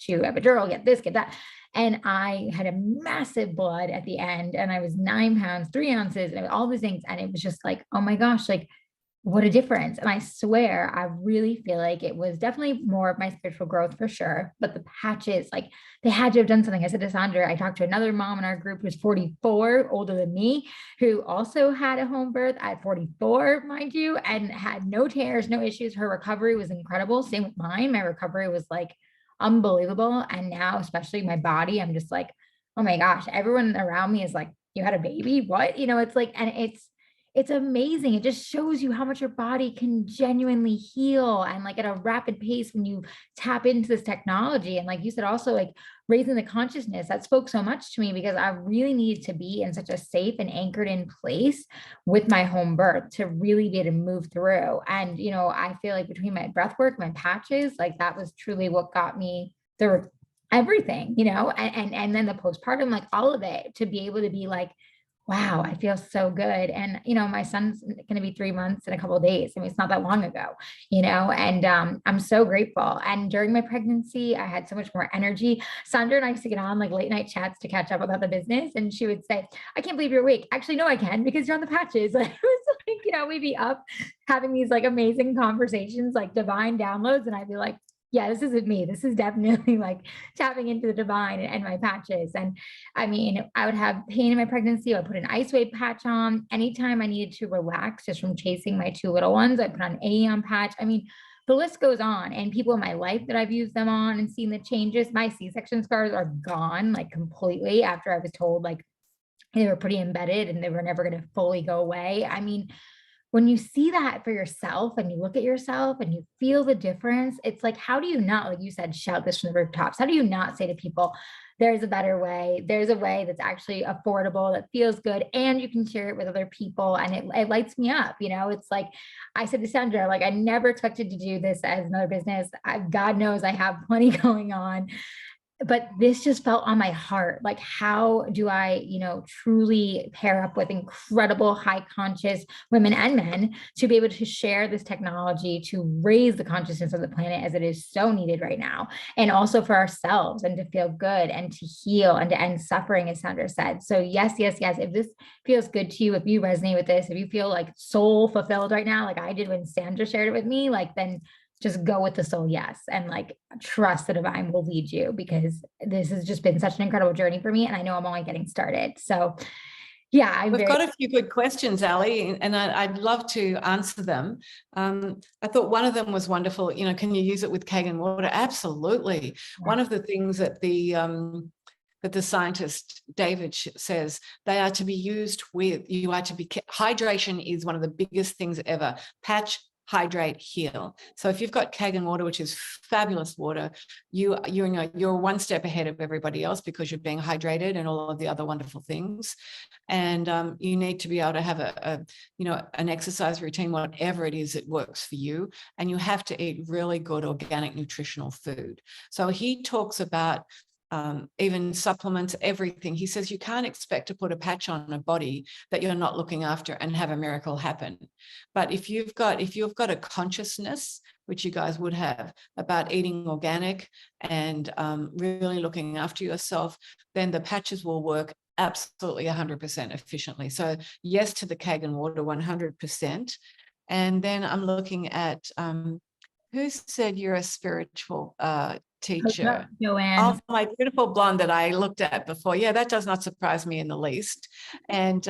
you epidural, get this, get that. And I had a massive blood at the end, and I was 9 pounds, 3 ounces, and all these things. And it was just like, oh my gosh, like what a difference. And I swear, I really feel like it was definitely more of my spiritual growth for sure. But the patches, like they had to have done something. I said to Sandra, I talked to another mom in our group who's 44, older than me, who also had a home birth at 44, mind you, and had no tears, no issues. Her recovery was incredible. Same with mine. My recovery was like unbelievable. And now, especially my body, I'm just like, oh my gosh, everyone around me is like, you had a baby? What? It's like, and it's amazing. It just shows you how much your body can genuinely heal and like at a rapid pace when you tap into this technology. And like you said, also like raising the consciousness, that spoke so much to me because I really needed to be in such a safe and anchored in place with my home birth to really be able to move through. And, I feel like between my breath work, my patches, like that was truly what got me through everything, and then the postpartum, like all of it, to be able to be like, wow, I feel so good. And, my son's going to be 3 months in a couple of days. I mean, it's not that long ago, and I'm so grateful. And during my pregnancy, I had so much more energy. Sandra and I used to get on like late night chats to catch up about the business. And she would say, I can't believe you're awake. Actually, no, I can because you're on the patches. Like, it was like, we'd be up having these like amazing conversations, like divine downloads. And I'd be like, yeah, this isn't me. This is definitely like tapping into the divine and my patches. And I mean, I would have pain in my pregnancy. I would put an LifeWave patch on. Anytime I needed to relax just from chasing my 2 little ones, I put on Aeon patch. I mean, the list goes on. And people in my life that I've used them on and seen the changes, my C-section scars are gone like completely after I was told like they were pretty embedded and they were never going to fully go away. I mean, when you see that for yourself and you look at yourself and you feel the difference, it's like, how do you not, like you said, shout this from the rooftops? How do you not say to people, there's a better way. There's a way that's actually affordable, that feels good, and you can share it with other people. And it lights me up. It's like I said to Sandra, like I never expected to do this as another business. God knows I have plenty going on. But this just felt on my heart. Like, how do I, truly pair up with incredible high conscious women and men to be able to share this technology to raise the consciousness of the planet as it is so needed right now. And also for ourselves and to feel good and to heal and to end suffering, as Sandra said. So yes, yes, yes. If this feels good to you, if you resonate with this, if you feel like soul fulfilled right now, like I did when Sandra shared it with me, like then just go with the soul yes and like trust the divine will lead you, because this has just been such an incredible journey for me and I know I'm only getting started. So yeah, we've got a few good questions, Ali, and I'd love to answer them. I thought one of them was wonderful. Can you use it with Kangen water? Absolutely. Yeah. One of the things that the But the scientist, David, says they are to be used with, hydration is one of the biggest things ever. Patch, hydrate, heal. So if you've got Kangen water, which is fabulous water, you're one step ahead of everybody else because you're being hydrated and all of the other wonderful things. And you need to be able to have an exercise routine, whatever it is that works for you. And you have to eat really good organic nutritional food. So he talks about even supplements, everything. He says you can't expect to put a patch on a body that you're not looking after and have a miracle happen. But if you've got a consciousness, which you guys would have, about eating organic and really looking after yourself, then the patches will work absolutely 100% efficiently. So yes to the Kangen water, 100%. And then I'm looking at who said you're a spiritual teacher? Joanne. Oh, my beautiful blonde that I looked at before. Yeah, that does not surprise me in the least. And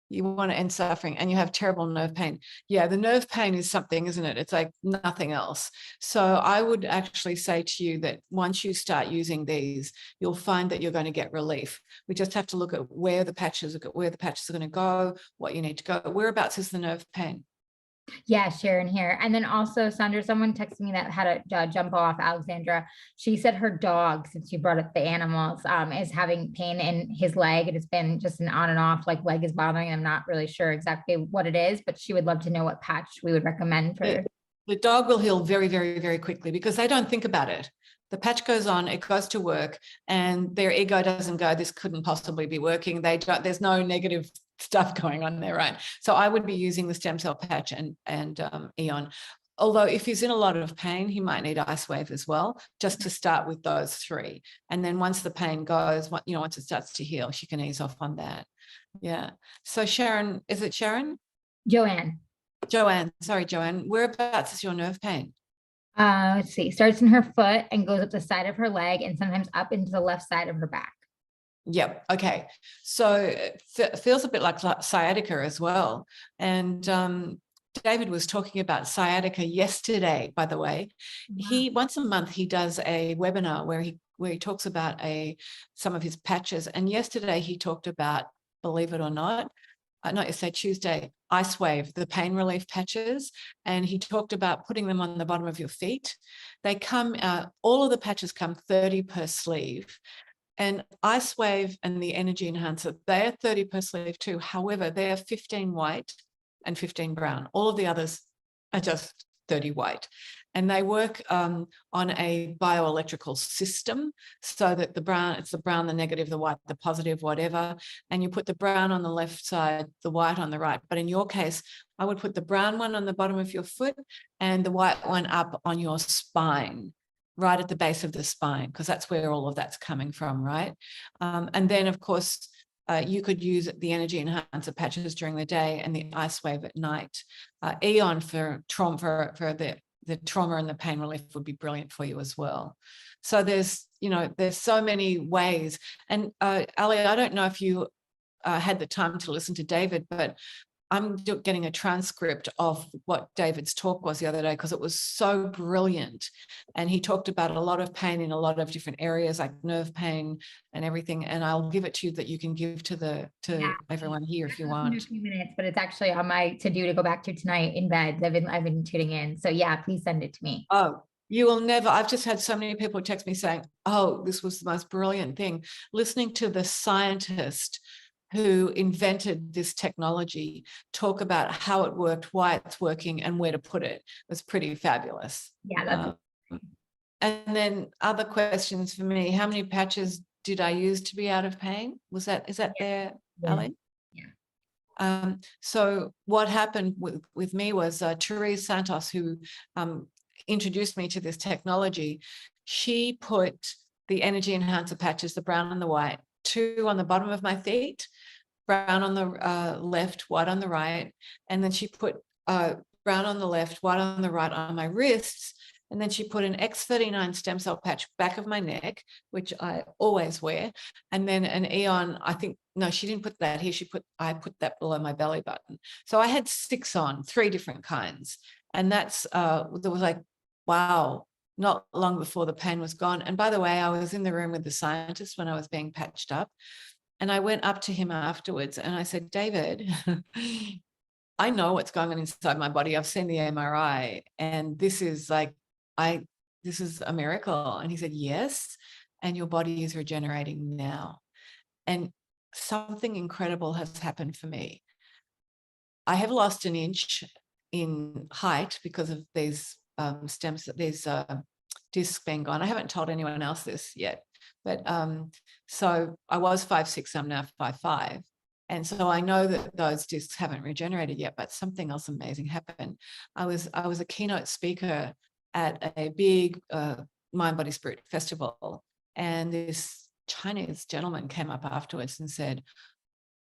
you want to end suffering and you have terrible nerve pain. Yeah, the nerve pain is something, isn't it? It's like nothing else. So I would actually say to you that once you start using these, you'll find that you're going to get relief. We just have to look at where the patches are going to go, what you need to go. Whereabouts is the nerve pain? Yeah, Sharon here. And then also, Sandra, someone texted me that had a jump off, Alexandra. She said her dog, since you brought up the animals, is having pain in his leg. It's been just an on and off, like leg is bothering. I'm not really sure exactly what it is, but she would love to know what patch we would recommend for. The dog will heal very, very, very quickly because they don't think about it. The patch goes on, it goes to work, and their ego doesn't go, this couldn't possibly be working. There's no negative stuff going on there, right? So I would be using the stem cell patch and Eon. Although if he's in a lot of pain, he might need LifeWave as well, just to start with those three. And then once the pain goes, once it starts to heal, she can ease off on that. Yeah. So Sharon, is it Sharon? Joanne. Sorry, Joanne. Whereabouts is your nerve pain? Let's see. Starts in her foot and goes up the side of her leg and sometimes up into the left side of her back. Yep. Okay. So it feels a bit like sciatica as well. And David was talking about sciatica yesterday, by the way. Wow. Once a month he does a webinar where he talks about some of his patches. And yesterday he talked about, believe it or not yesterday, Tuesday, LifeWave, the pain relief patches. And he talked about putting them on the bottom of your feet. They come, all of the patches come 30 per sleeve. And LifeWave and the Energy Enhancer, they are 30 per sleeve too. However, they are 15 white and 15 brown. All of the others are just 30 white. And they work on a bioelectrical system so that it's the brown, the negative, the white, the positive, whatever. And you put the brown on the left side, the white on the right. But in your case, I would put the brown one on the bottom of your foot and the white one up on your spine, right at the base of the spine, because that's where all of that's coming from, right? And then, of course, you could use the Energy Enhancer patches during the day and the LifeWave at night. Eon for trauma, for the trauma and the pain relief would be brilliant for you as well. So there's so many ways. And Ali, I don't know if you had the time to listen to David, but I'm getting a transcript of what David's talk was the other day because it was so brilliant. And he talked about a lot of pain in a lot of different areas, like nerve pain and everything. And I'll give it to you that you can give to everyone here if you want. In a few minutes, but it's actually on my to-do to go back to tonight in bed. I've been tuning in. So yeah, please send it to me. Oh, you will never. I've just had so many people text me saying, oh, this was the most brilliant thing. Listening to the scientist who invented this technology talk about how it worked, why it's working, and where to put it was pretty fabulous. Yeah. And then other questions for me. How many patches did I use to be out of pain? Is that there, Ali? Yeah. So what happened with me was Therese Santos, who introduced me to this technology. She put the Energy Enhancer patches, the brown and the white, 2 on the bottom of my feet, brown on the left, white on the right. And then she put brown on the left, white on the right on my wrists. And then she put an X39 stem cell patch back of my neck, which I always wear. And then an Eon, she didn't put that here. I put that below my belly button. So I had 6 on, 3 different kinds. And there was like, wow, not long before the pain was gone. And by the way, I was in the room with the scientist when I was being patched up. And I went up to him afterwards and I said, David, I know what's going on inside my body. I've seen the MRI, and this is this is a miracle. And he said, yes. And your body is regenerating now. And something incredible has happened for me. I have lost an inch in height because of these discs being gone. I haven't told anyone else this yet, but so I was 5'6", I'm now 5'5". And so I know that those discs haven't regenerated yet, but something else amazing happened. I was a keynote speaker at a big Mind, Body, Spirit festival, and this Chinese gentleman came up afterwards and said,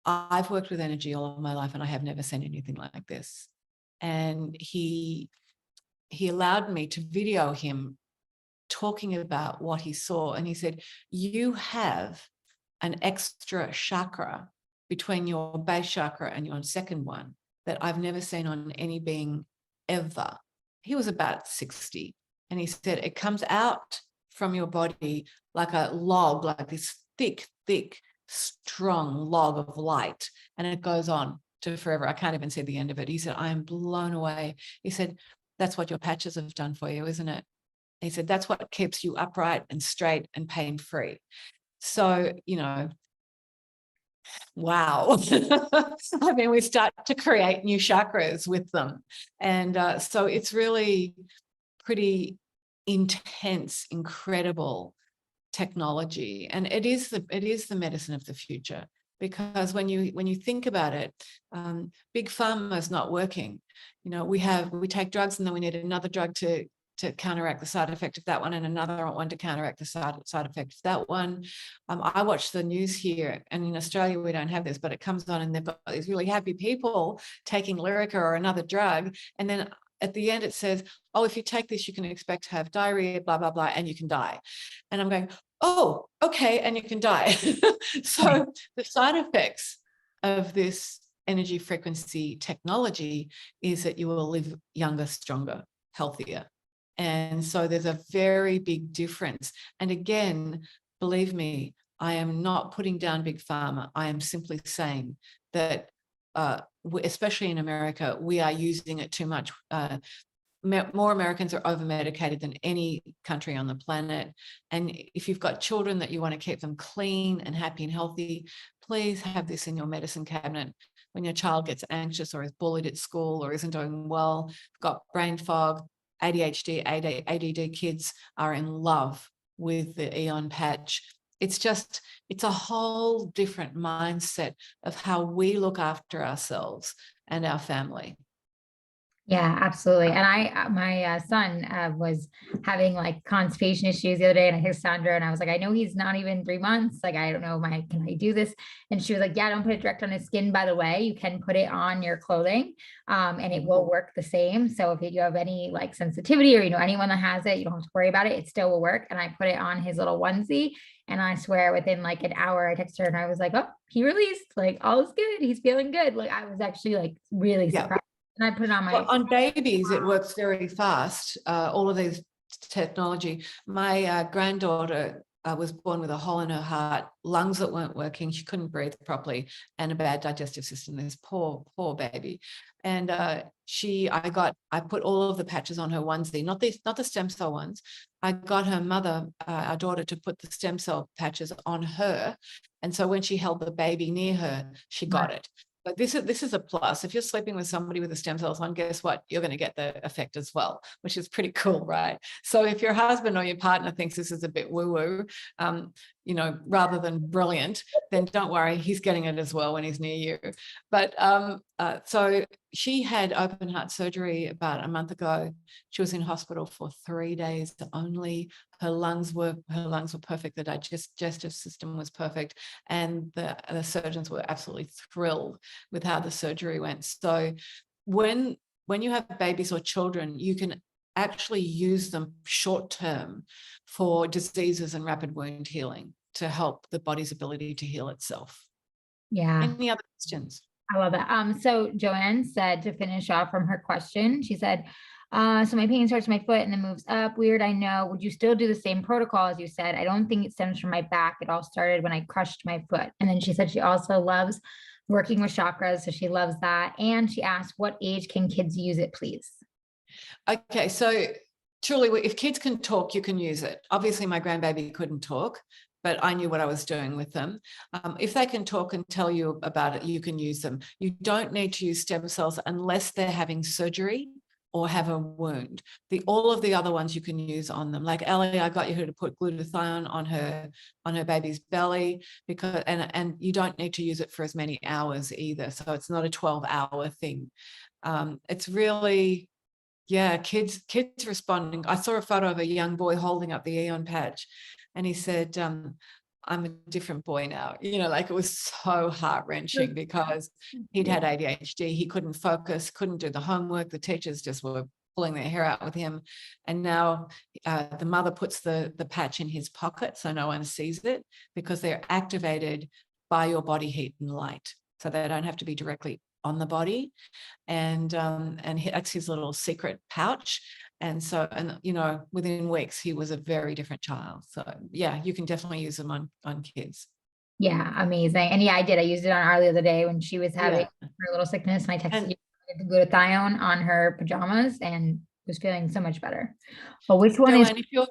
I've worked with energy all of my life and I have never seen anything like this. And he allowed me to video him talking about what he saw. And he said, you have an extra chakra between your base chakra and your second one that I've never seen on any being ever. He was about 60. And he said, it comes out from your body like a log, like this thick, strong log of light. And it goes on to forever. I can't even see the end of it. He said, I am blown away. He said, that's what your patches have done for you, isn't it? He said, that's what keeps you upright and straight and pain-free. So, wow. I mean, we start to create new chakras with them. And so it's really pretty intense, incredible technology. And it is the medicine of the future, because when you think about it, big pharma is not working. We take drugs and then we need another drug to counteract the side effect of that one, and another one to counteract the side effect of that one. I watch the news here, and in Australia we don't have this, but it comes on and they've got these really happy people taking Lyrica or another drug, and then at the end it says, oh, if you take this, you can expect to have diarrhea, blah, blah, blah, and you can die. And I'm going, oh, okay, and you can die. So the side effects of this energy frequency technology is that you will live younger, stronger, healthier. And so there's a very big difference. And again, believe me, I am not putting down big pharma. I am simply saying that, especially in America, we are using it too much. More Americans are over-medicated than any country on the planet. And if you've got children that you want to keep them clean and happy and healthy, please have this in your medicine cabinet. When your child gets anxious or is bullied at school or isn't doing well, got brain fog, ADHD, ADD kids are in love with the Eon patch. It's a whole different mindset of how we look after ourselves and our family. Yeah, absolutely. And my son was having like constipation issues the other day, and I hear Sandra, and I was like, I know he's not even 3 months. Like, I don't know, can I do this? And she was like, yeah, don't put it direct on his skin. By the way, you can put it on your clothing, and it will work the same. So if you have any like sensitivity, or anyone that has it, you don't have to worry about it. It still will work. And I put it on his little onesie, and I swear within like an hour, I texted her and I was like, oh, he released. Like, all is good. He's feeling good. Like, I was actually like really surprised. And I put it on my... Well, on babies, it works very fast. All of these technology. My granddaughter was born with a hole in her heart, lungs that weren't working. She couldn't breathe properly, and a bad digestive system. This poor baby. And I put all of the patches on her onesie, not the stem cell ones. I got her mother, our daughter, to put the stem cell patches on her. And so when she held the baby near her, she got it. But this is a plus. If you're sleeping with somebody with the stem cells on, guess what? You're going to get the effect as well, which is pretty cool, right? So if your husband or your partner thinks this is a bit woo-woo, rather than brilliant, then don't worry, he's getting it as well when he's near you. But so she had open heart surgery about a month ago. She was in hospital for 3 days only. Her lungs were perfect. The digestive system was perfect, and the surgeons were absolutely thrilled with how the surgery went. So when you have babies or children, you can actually use them short term for diseases and rapid wound healing to help the body's ability to heal itself. Yeah. Any other questions? I love that. So Joanne said, to finish off from her question, she said, So my pain starts at my foot and then moves up. Weird, I know. Would you still do the same protocol as you said? I don't think it stems from my back. It all started when I crushed my foot. And then she said she also loves working with chakras, so she loves that. And she asked, what age can kids use it, please? Okay, so truly, if kids can talk, you can use it. Obviously, my grandbaby couldn't talk, but I knew what I was doing with them. If they can talk and tell you about it, you can use them. You don't need to use stem cells unless they're having surgery or have a wound. All of the other ones you can use on them. Like Ellie, I got you to put glutathione on her baby's belly, because and you don't need to use it for as many hours either. So it's not a 12-hour thing. It's really, yeah, kids responding. I saw a photo of a young boy holding up the Eon patch, and he said, I'm a different boy now. You know, like, it was so heart-wrenching because he'd had ADHD. He couldn't focus, couldn't do the homework. The teachers just were pulling their hair out with him. And now the mother puts the patch in his pocket so no one sees it, because they're activated by your body heat and light. So they don't have to be directly on the body. And that's his little secret pouch. And so, you know, within weeks, he was a very different child. So yeah, you can definitely use them on kids. Yeah, amazing. And yeah, I did. I used it on R the other day when she was having her little sickness, and I texted you the glutathione on her pajamas and was feeling so much better. But which one is? Joanne,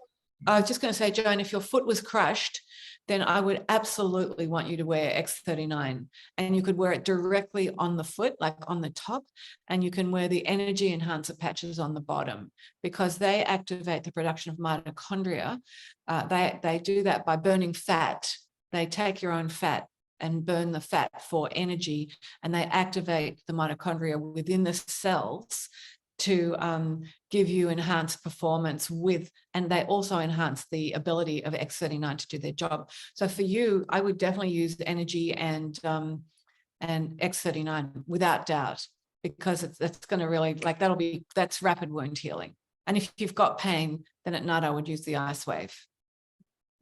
I was just going to say, Joanne, if your foot was crushed, then I would absolutely want you to wear X39, and you could wear it directly on the foot, like on the top, and you can wear the energy enhancer patches on the bottom, because they activate the production of mitochondria. They do that by burning fat. They take your own fat and burn the fat for energy, and they activate the mitochondria within the cells to give you enhanced performance and they also enhance the ability of X39 to do their job. So for you, I would definitely use the energy and X39 without doubt, because it's going to really, like, that's rapid wound healing. And if you've got pain, then at night I would use the LifeWave.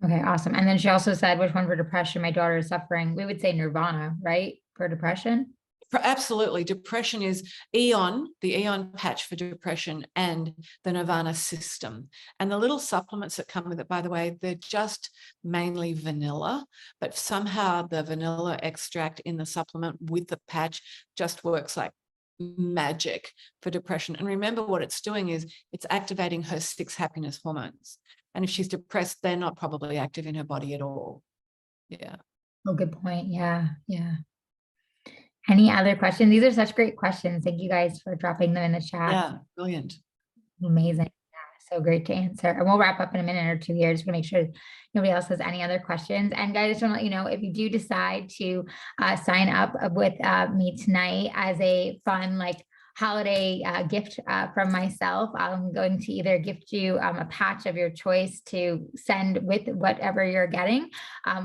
Okay, awesome. And then she also said, which one for depression? My daughter is suffering. We would say Nirvana, right? For depression? Absolutely. Depression is Eon, the Eon patch for depression, and the Nirvana system. And the little supplements that come with it, by the way, they're just mainly vanilla, but somehow the vanilla extract in the supplement with the patch just works like magic for depression. And remember, what it's doing is it's activating her 6 happiness hormones. And if she's depressed, they're not probably active in her body at all. Yeah. Oh, good point. Yeah. Yeah. Any other questions? These are such great questions. Thank you guys for dropping them in the chat. Yeah, brilliant. Amazing. Yeah, so great to answer. And we'll wrap up in a minute or two here, just to make sure nobody else has any other questions. And guys, I just want to let you know, if you do decide to sign up with me tonight as a fun, like, holiday gift from myself, I'm going to either gift you a patch of your choice to send with whatever you're getting,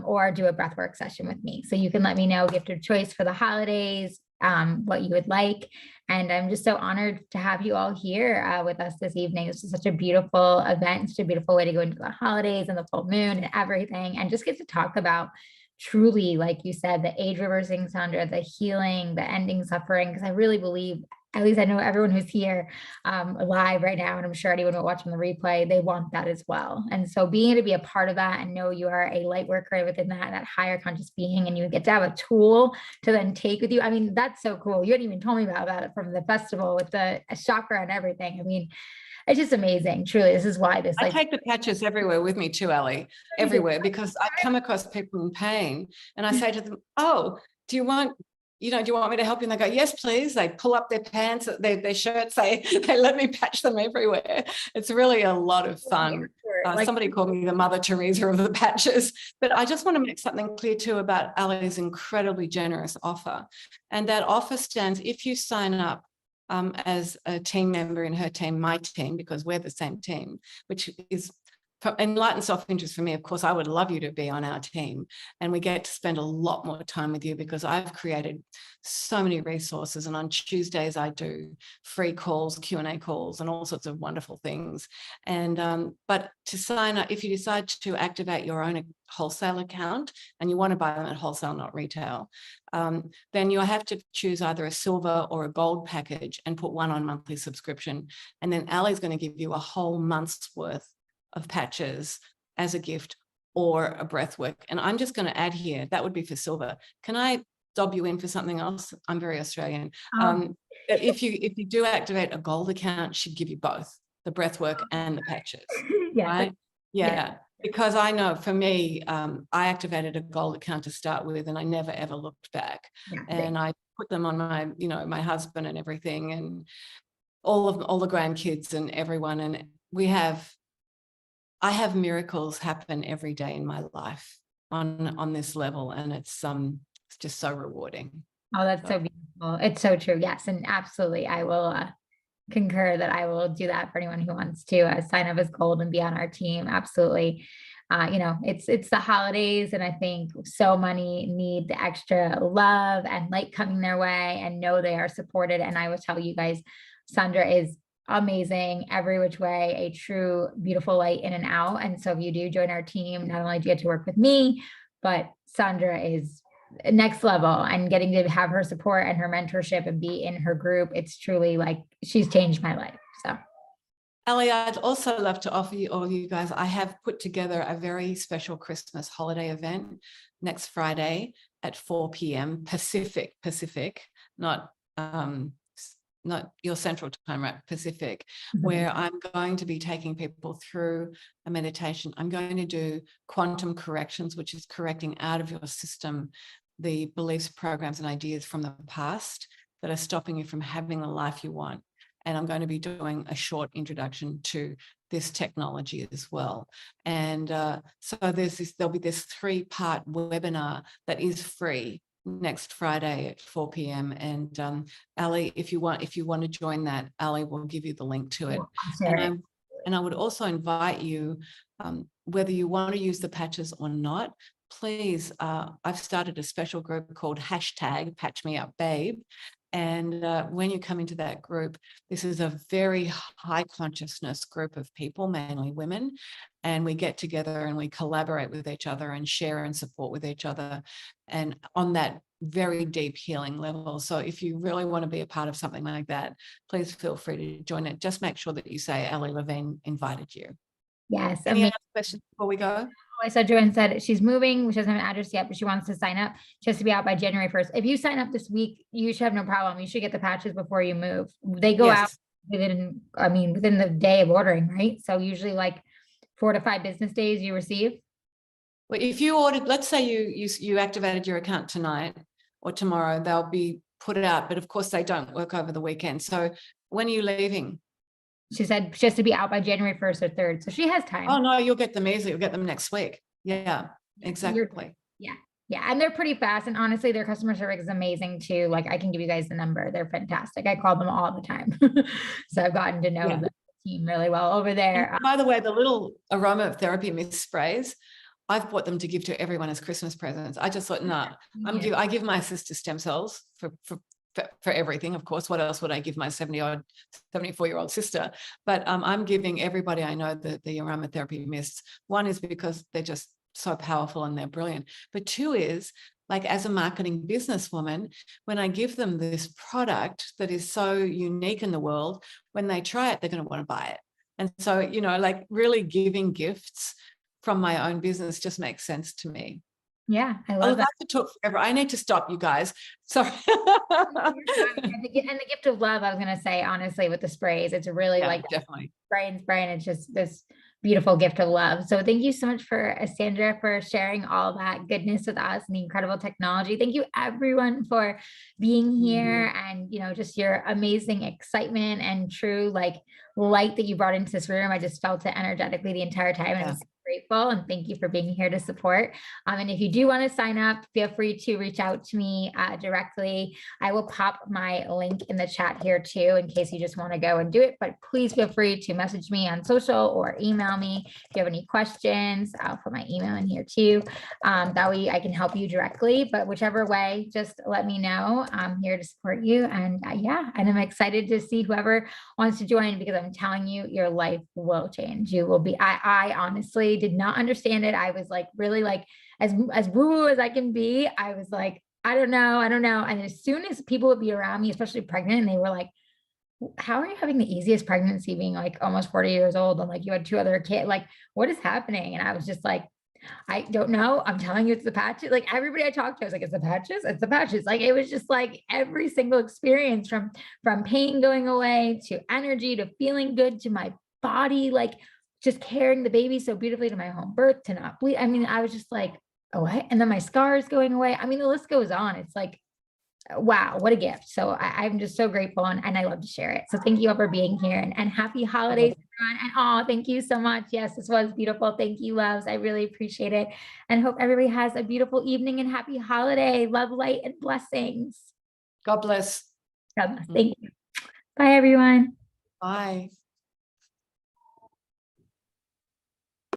or do a breathwork session with me. So you can let me know, gift of choice for the holidays, what you would like. And I'm just so honored to have you all here with us this evening. This is such a beautiful event, such a beautiful way to go into the holidays and the full moon and everything, and just get to talk about truly, like you said, the age reversing, Sandra, the healing, the ending suffering, because I really believe, at least I know everyone who's here live right now, and I'm sure anyone will watch on the replay, they want that as well. And so being able to be a part of that and know you are a light worker within that higher conscious being, and you get to have a tool to then take with you. I mean, that's so cool. You hadn't even told me about that from the festival with the chakra and everything. I mean, it's just amazing. Truly, this is why I take the patches everywhere with me too, Ellie, everywhere, because I come across people in pain and I say to them, oh, do you want me to help you? And they go, yes, please. They pull up their pants, their shirts, they let me patch them everywhere. It's really a lot of fun. Somebody called me the Mother Teresa of the patches, but I just want to make something clear too about Ellie's incredibly generous offer. And that offer stands if you sign up as a team member in her team, my team, because we're the same team, which is enlightened self-interest for me, of course, I would love you to be on our team, and we get to spend a lot more time with you because I've created so many resources. And on Tuesdays, I do free calls, Q&A calls, and all sorts of wonderful things. And but to sign up, if you decide to activate your own wholesale account and you want to buy them at wholesale, not retail, then you'll have to choose either a silver or a gold package and put one on monthly subscription. And then Ali's going to give you a whole month's worth of patches as a gift or a breathwork. And I'm just going to add here, that would be for silver. Can I dob you in for something else? I'm very Australian. If you do activate a gold account, she'd give you both the breathwork and the patches. Yeah. Right? Yeah. Because I know for me, I activated a gold account to start with, and I never ever looked back. And I put them on my, my husband and everything, and all the grandkids and everyone. And I have miracles happen every day in my life on this level, and it's just so rewarding. Oh, that's so beautiful. It's so true. Yes, and absolutely, I will concur that I will do that for anyone who wants to sign up as gold and be on our team. Absolutely. It's the holidays, and I think so many need the extra love and light coming their way and know they are supported. And I will tell you guys, Sandra is amazing every which way, a true beautiful light in and out. And so if you do join our team, not only do you get to work with me, but Sandra is next level, and getting to have her support and her mentorship and be in her group, it's truly like she's changed my life. So Ali, I'd also love to offer you, all of you guys, I have put together a very special Christmas holiday event next Friday at 4 p.m. Pacific, not your central time, right? Pacific, where I'm going to be taking people through a meditation. I'm going to do quantum corrections, which is correcting out of your system the beliefs, programs, and ideas from the past that are stopping you from having the life you want. And I'm going to be doing a short introduction to this technology as well. And so there'll be this 3-part webinar that is free next Friday at 4 p.m. And Ali, if you want to join that, Ali will give you the link to it. And I would also invite you, whether you want to use the patches or not, please, I've started a special group called #PatchMeUpBabe. And when you come into that group, this is a very high consciousness group of people, mainly women, and we get together and we collaborate with each other and share and support with each other, and on that very deep healing level. So if you really want to be a part of something like that, please feel free to join it. Just make sure that you say Ali Levine invited you. Yes. Any other questions before we go? I saw Joanne said she's moving. She doesn't have an address yet, but she wants to sign up just to be out by January 1st. If you sign up this week, you should have no problem. You should get the patches before you move. They go out within the day of ordering, right? So usually like 4 to 5 business days you receive. Well, if you ordered, let's say you activated your account tonight or tomorrow, they'll be put out, but of course they don't work over the weekend. So when are you leaving? She said just to be out by January 1st or 3rd. So she has time. Oh, no, you'll get them easily. You'll get them next week. Yeah, exactly. Yeah. And they're pretty fast. And honestly, their customer service is amazing too. Like I can give you guys the number. They're fantastic. I call them all the time. So I've gotten to know the team really well over there. And by the way, the little aromatherapy mist sprays, I've bought them to give to everyone as Christmas presents. I just thought, I give my sister stem cells for everything. Of course, what else would I give my 74-year-old sister? But I'm giving everybody I know the aromatherapy mists. One is because they're just so powerful and they're brilliant. But 2 is, like, as a marketing businesswoman, when I give them this product that is so unique in the world, when they try it, they're going to want to buy it. And so, like really giving gifts from my own business just makes sense to me. Yeah, I love that. I could talk forever. I need to stop, you guys. Sorry. And the gift of love, I was going to say, honestly, with the sprays, it's really definitely spray and it's just this beautiful gift of love. So thank you so much for Sandra for sharing all that goodness with us and the incredible technology. Thank you everyone for being here and, just your amazing excitement and true light that you brought into this room. I just felt it energetically the entire time. And it was grateful, and thank you for being here to support. And if you do want to sign up, feel free to reach out to me directly. I will pop my link in the chat here too, in case you just want to go and do it. But please feel free to message me on social or email me if you have any questions. I'll put my email in here too. That way I can help you directly. But whichever way, just let me know. I'm here to support you. And yeah, and I'm excited to see whoever wants to join, because I'm telling you, your life will change. You will be, I honestly did not understand it. I was like, really like, as woo-woo as I can be, I was like, I don't know. And as soon as people would be around me, especially pregnant, and they were like, how are you having the easiest pregnancy being like almost 40 years old? And like, you had 2 other kids, like, what is happening? And I was just like, I don't know. I'm telling you, it's the patches. Like everybody I talked to, I was like, it's the patches. It's the patches. Like it was just like every single experience, from pain going away to energy to feeling good to my body, like just carrying the baby so beautifully to my home birth to not bleed. I mean, I was just like, oh, what? And then my scars going away. I mean, the list goes on. It's like, wow, what a gift. So I'm just so grateful, and I love to share it. So thank you all for being here, and happy holidays, everyone. And oh, thank you so much. Yes, this was beautiful. Thank you, loves. I really appreciate it. And hope everybody has a beautiful evening and happy holiday. Love, light, and blessings. God bless. God bless. Thank you. Bye, everyone. Bye.